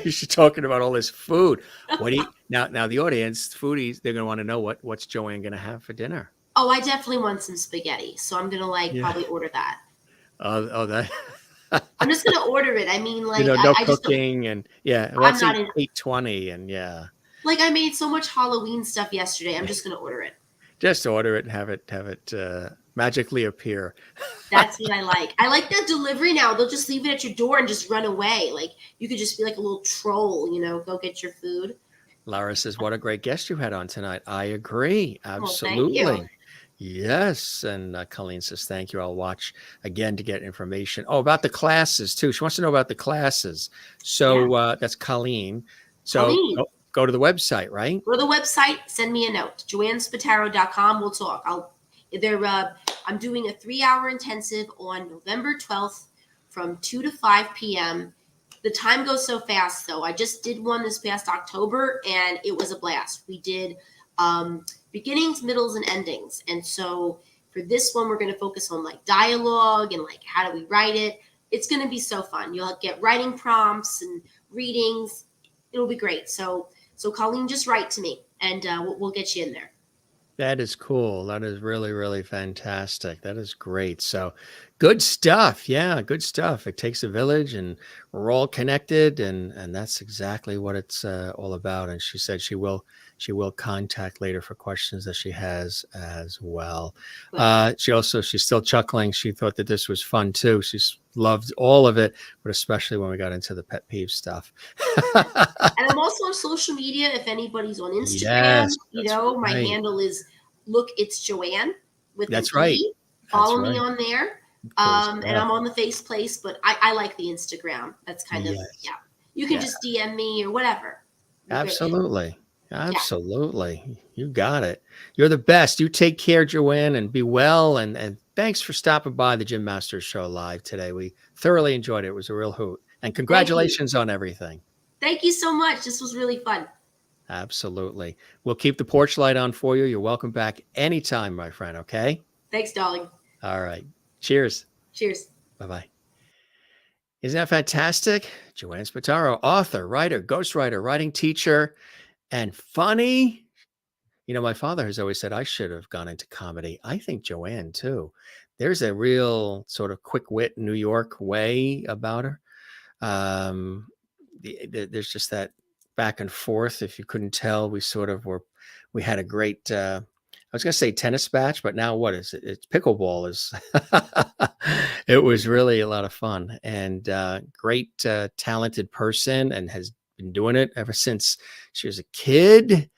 She's talking about all this food. What do you now the audience, foodies, they're gonna want to know what's Joanne gonna have for dinner. Oh, I definitely want some spaghetti. So I'm gonna like Yeah. probably order that. Oh, that. I'm just gonna order it. I mean, You like know, no I just don't. cooking and yeah. Well, I'm it's not in. 8:20 and yeah. Like I made so much Halloween stuff yesterday. I'm just gonna order it. Just order it and have it magically appear. That's what I like. I like that delivery now. They'll just leave it at your door and just run away. Like you could just be like a little troll, go get your food. Lara says, "What a great guest you had on tonight." I agree, Well, thank you. absolutely. Yes, and Colleen says, "Thank you. I'll watch again to get information." Oh, about the classes too. She wants to know about the classes. Yeah. So that's Colleen. So Colleen, go to the website, right? go to the website, send me a note. JoanneSpataro.com. We'll talk. I'm doing a 3-hour intensive on November 12th from 2 to 5 p.m. The time goes so fast, though. I just did one this past October, and it was a blast. We did beginnings, middles, and endings. And so for this one, we're going to focus on like dialogue and like how do we write it. It's going to be so fun. You'll get writing prompts and readings. It'll be great. So Colleen, just write to me, and we'll get you in there. That is cool. That is really, really fantastic. That is great. So good stuff. Yeah, good stuff. It takes a village and we're all connected and that's exactly what it's all about. And she said she will contact later for questions that she has as well. She's still chuckling. She thought that this was fun too. She's loved all of it, but especially when we got into the pet peeve stuff. And I'm also on social media. If anybody's on Instagram, Yes, that's my right. handle is Look It's Joanne with That's an right. E. That's Follow right. me on there. Cool And stuff. I'm on the Face Place, but I like the Instagram. That's kind of, Yes. yeah. You can Yeah. just DM me or whatever. Absolutely. Absolutely. You got it. You're the best. You take care, Joanne, and be well. And thanks for stopping by the Jim Masters Show live today. We thoroughly enjoyed it. It was a real hoot. And Thank you. congratulations on everything. Thank you so much. This was really fun. Absolutely. We'll keep the porch light on for you. You're welcome back anytime, my friend. Okay. Thanks, darling. All right. Cheers. Cheers. Bye-bye. Isn't that fantastic? Joanne Spataro, author, writer, ghostwriter, writing teacher, and funny. My father has always said I should have gone into comedy. I think Joanne too. There's a real sort of quick wit New York way about her. There's just that back and forth. If you couldn't tell, we had a great, I was going to say tennis match, but now what is it? It's pickleball it was really a lot of fun and great, talented person and has been doing it ever since she was a kid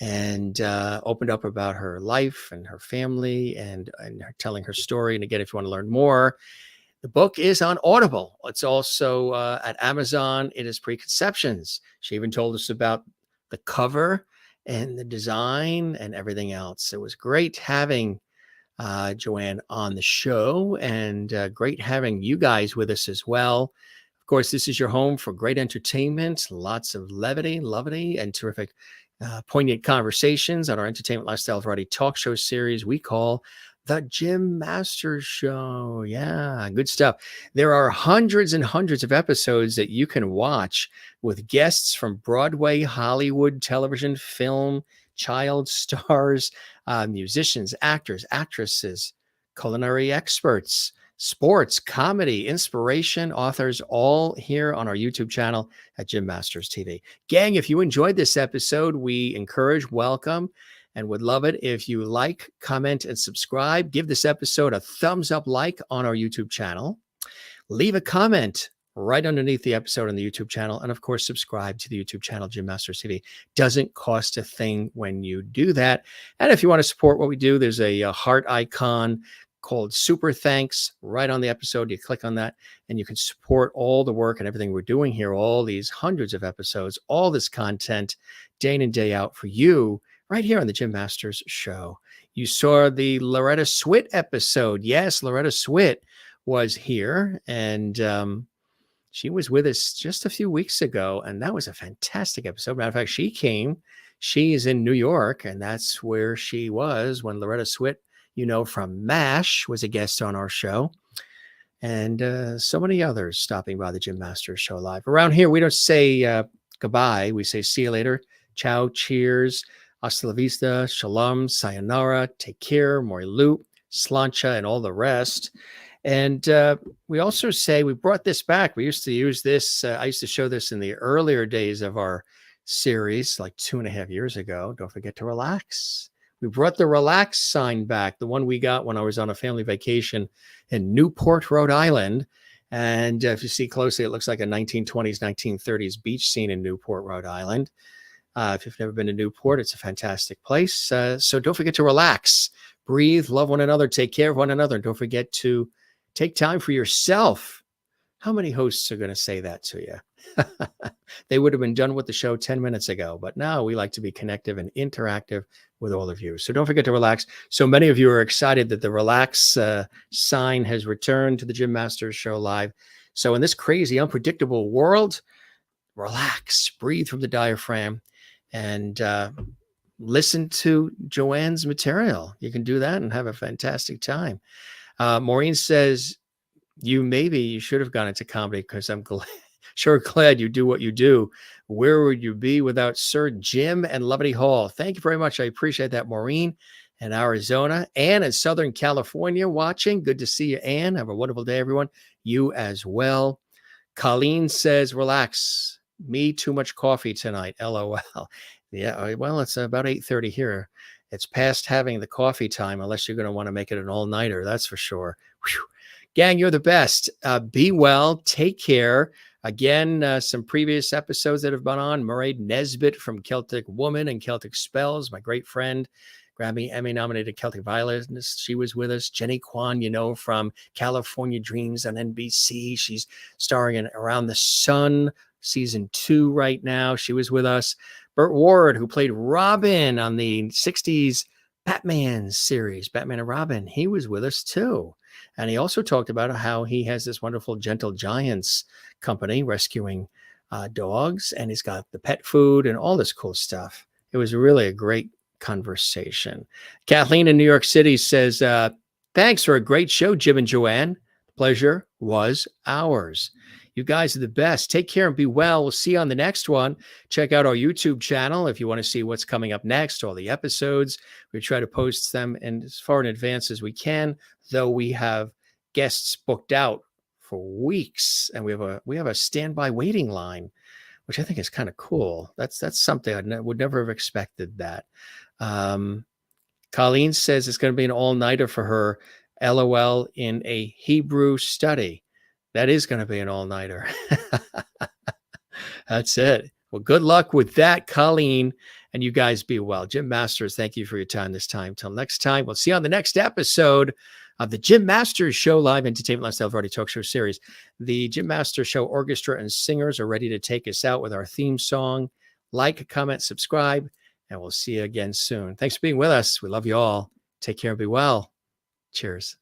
and opened up about her life and her family and her telling her story. And again, if you want to learn more, the book is on Audible. It's also at Amazon. It is Preconceptions. She even told us about the cover and the design and everything else. It was great having Joanne on the show and great having you guys with us as well. Of course, this is your home for great entertainment, lots of levity, and terrific poignant conversations on our entertainment lifestyle variety talk show series we call The Jim Masters Show. Yeah, good stuff. There are hundreds and hundreds of episodes that you can watch with guests from Broadway, Hollywood, television, film, child stars, musicians, actors, actresses, culinary experts, sports, comedy, inspiration, authors, all here on our YouTube channel at Jim Masters TV. Gang, if you enjoyed this episode, we encourage, welcome, and would love it if you like, comment, and subscribe. Give this episode a thumbs up like on our YouTube channel. Leave a comment right underneath the episode on the YouTube channel. And of course, subscribe to the YouTube channel, Jim Masters TV. Doesn't cost a thing when you do that. And if you want to support what we do, there's a heart icon called Super Thanks right on the episode. You click on that and you can support all the work and everything we're doing here, all these hundreds of episodes, all this content day in and day out for you right here on the Jim Masters Show. You saw the Loretta Swit episode. Yes, Loretta Swit was here and she was with us just a few weeks ago, and that was a fantastic episode. Matter of fact, she is in New York, and that's where she was when Loretta Swit, from MASH, was a guest on our show. And so many others stopping by the Jim Masters Show live. Around here, we don't say goodbye. We say see you later. Ciao, cheers. Hasta la vista, shalom, sayonara, take care, morilu, slancha, and all the rest. And we also say we brought this back. We used to use this. I used to show this in the earlier days of our series, like 2.5 years ago. Don't forget to relax. We brought the relax sign back, the one we got when I was on a family vacation in Newport, Rhode Island. And if you see closely, it looks like a 1920s, 1930s beach scene in Newport, Rhode Island. If you've never been to Newport, it's a fantastic place. So don't forget to relax, breathe, love one another, take care of one another. And don't forget to take time for yourself. How many hosts are going to say that to you? They would have been done with the show 10 minutes ago, but now we like to be connective and interactive with all of you. So don't forget to relax. So many of you are excited that the relax sign has returned to the Jim Masters Show live. So in this crazy, unpredictable world, relax, breathe from the diaphragm, and listen to Joanne's material. You can do that and have a fantastic time. Maureen says, you should have gone into comedy because I'm glad you do what you do. Where would you be without Sir Jim and Lovely Hall? Thank you very much. I appreciate that, Maureen in Arizona. Anne in Southern California watching. Good to see you, Anne. Have a wonderful day, everyone. You as well. Colleen says, relax. Me, too much coffee tonight. LOL. Yeah, well, it's about 8:30 here. It's past having the coffee time, unless you're going to want to make it an all-nighter. That's for sure. Whew. Gang, you're the best. Be well. Take care. Again, some previous episodes that have been on. Mairead Nesbitt from Celtic Woman and Celtic Spells, my great friend, Grammy Emmy-nominated Celtic violinist. She was with us. Jenny Kwan, from California Dreams on NBC. She's starring in Around the Sun, season 2 right now. She was with us. Burt Ward, who played Robin on the 60s Batman series, Batman and Robin. He was with us too. And he also talked about how he has this wonderful Gentle Giants company rescuing dogs. And he's got the pet food and all this cool stuff. It was really a great conversation. Kathleen in New York City says, thanks for a great show, Jim and Joanne. The pleasure was ours. You guys are the best. Take care and be well. We'll see you on the next one. Check out our YouTube channel if you want to see what's coming up next, all the episodes. We try to post them as far in advance as we can, though we have guests booked out for weeks, and we have a standby waiting line, which I think is kind of cool. That's something I would never have expected that. Colleen says it's going to be an all-nighter for her. LOL in a Hebrew study. That is going to be an all-nighter. That's it. Well, good luck with that, Colleen, and you guys be well. Jim Masters, thank you for your time this time. Till next time, we'll see you on the next episode of the Jim Masters Show live entertainment lifestyle variety talk show series. The Jim Masters Show orchestra and singers are ready to take us out with our theme song. Like, comment, subscribe, and we'll see you again soon. Thanks for being with us. We love you all. Take care and be well. Cheers.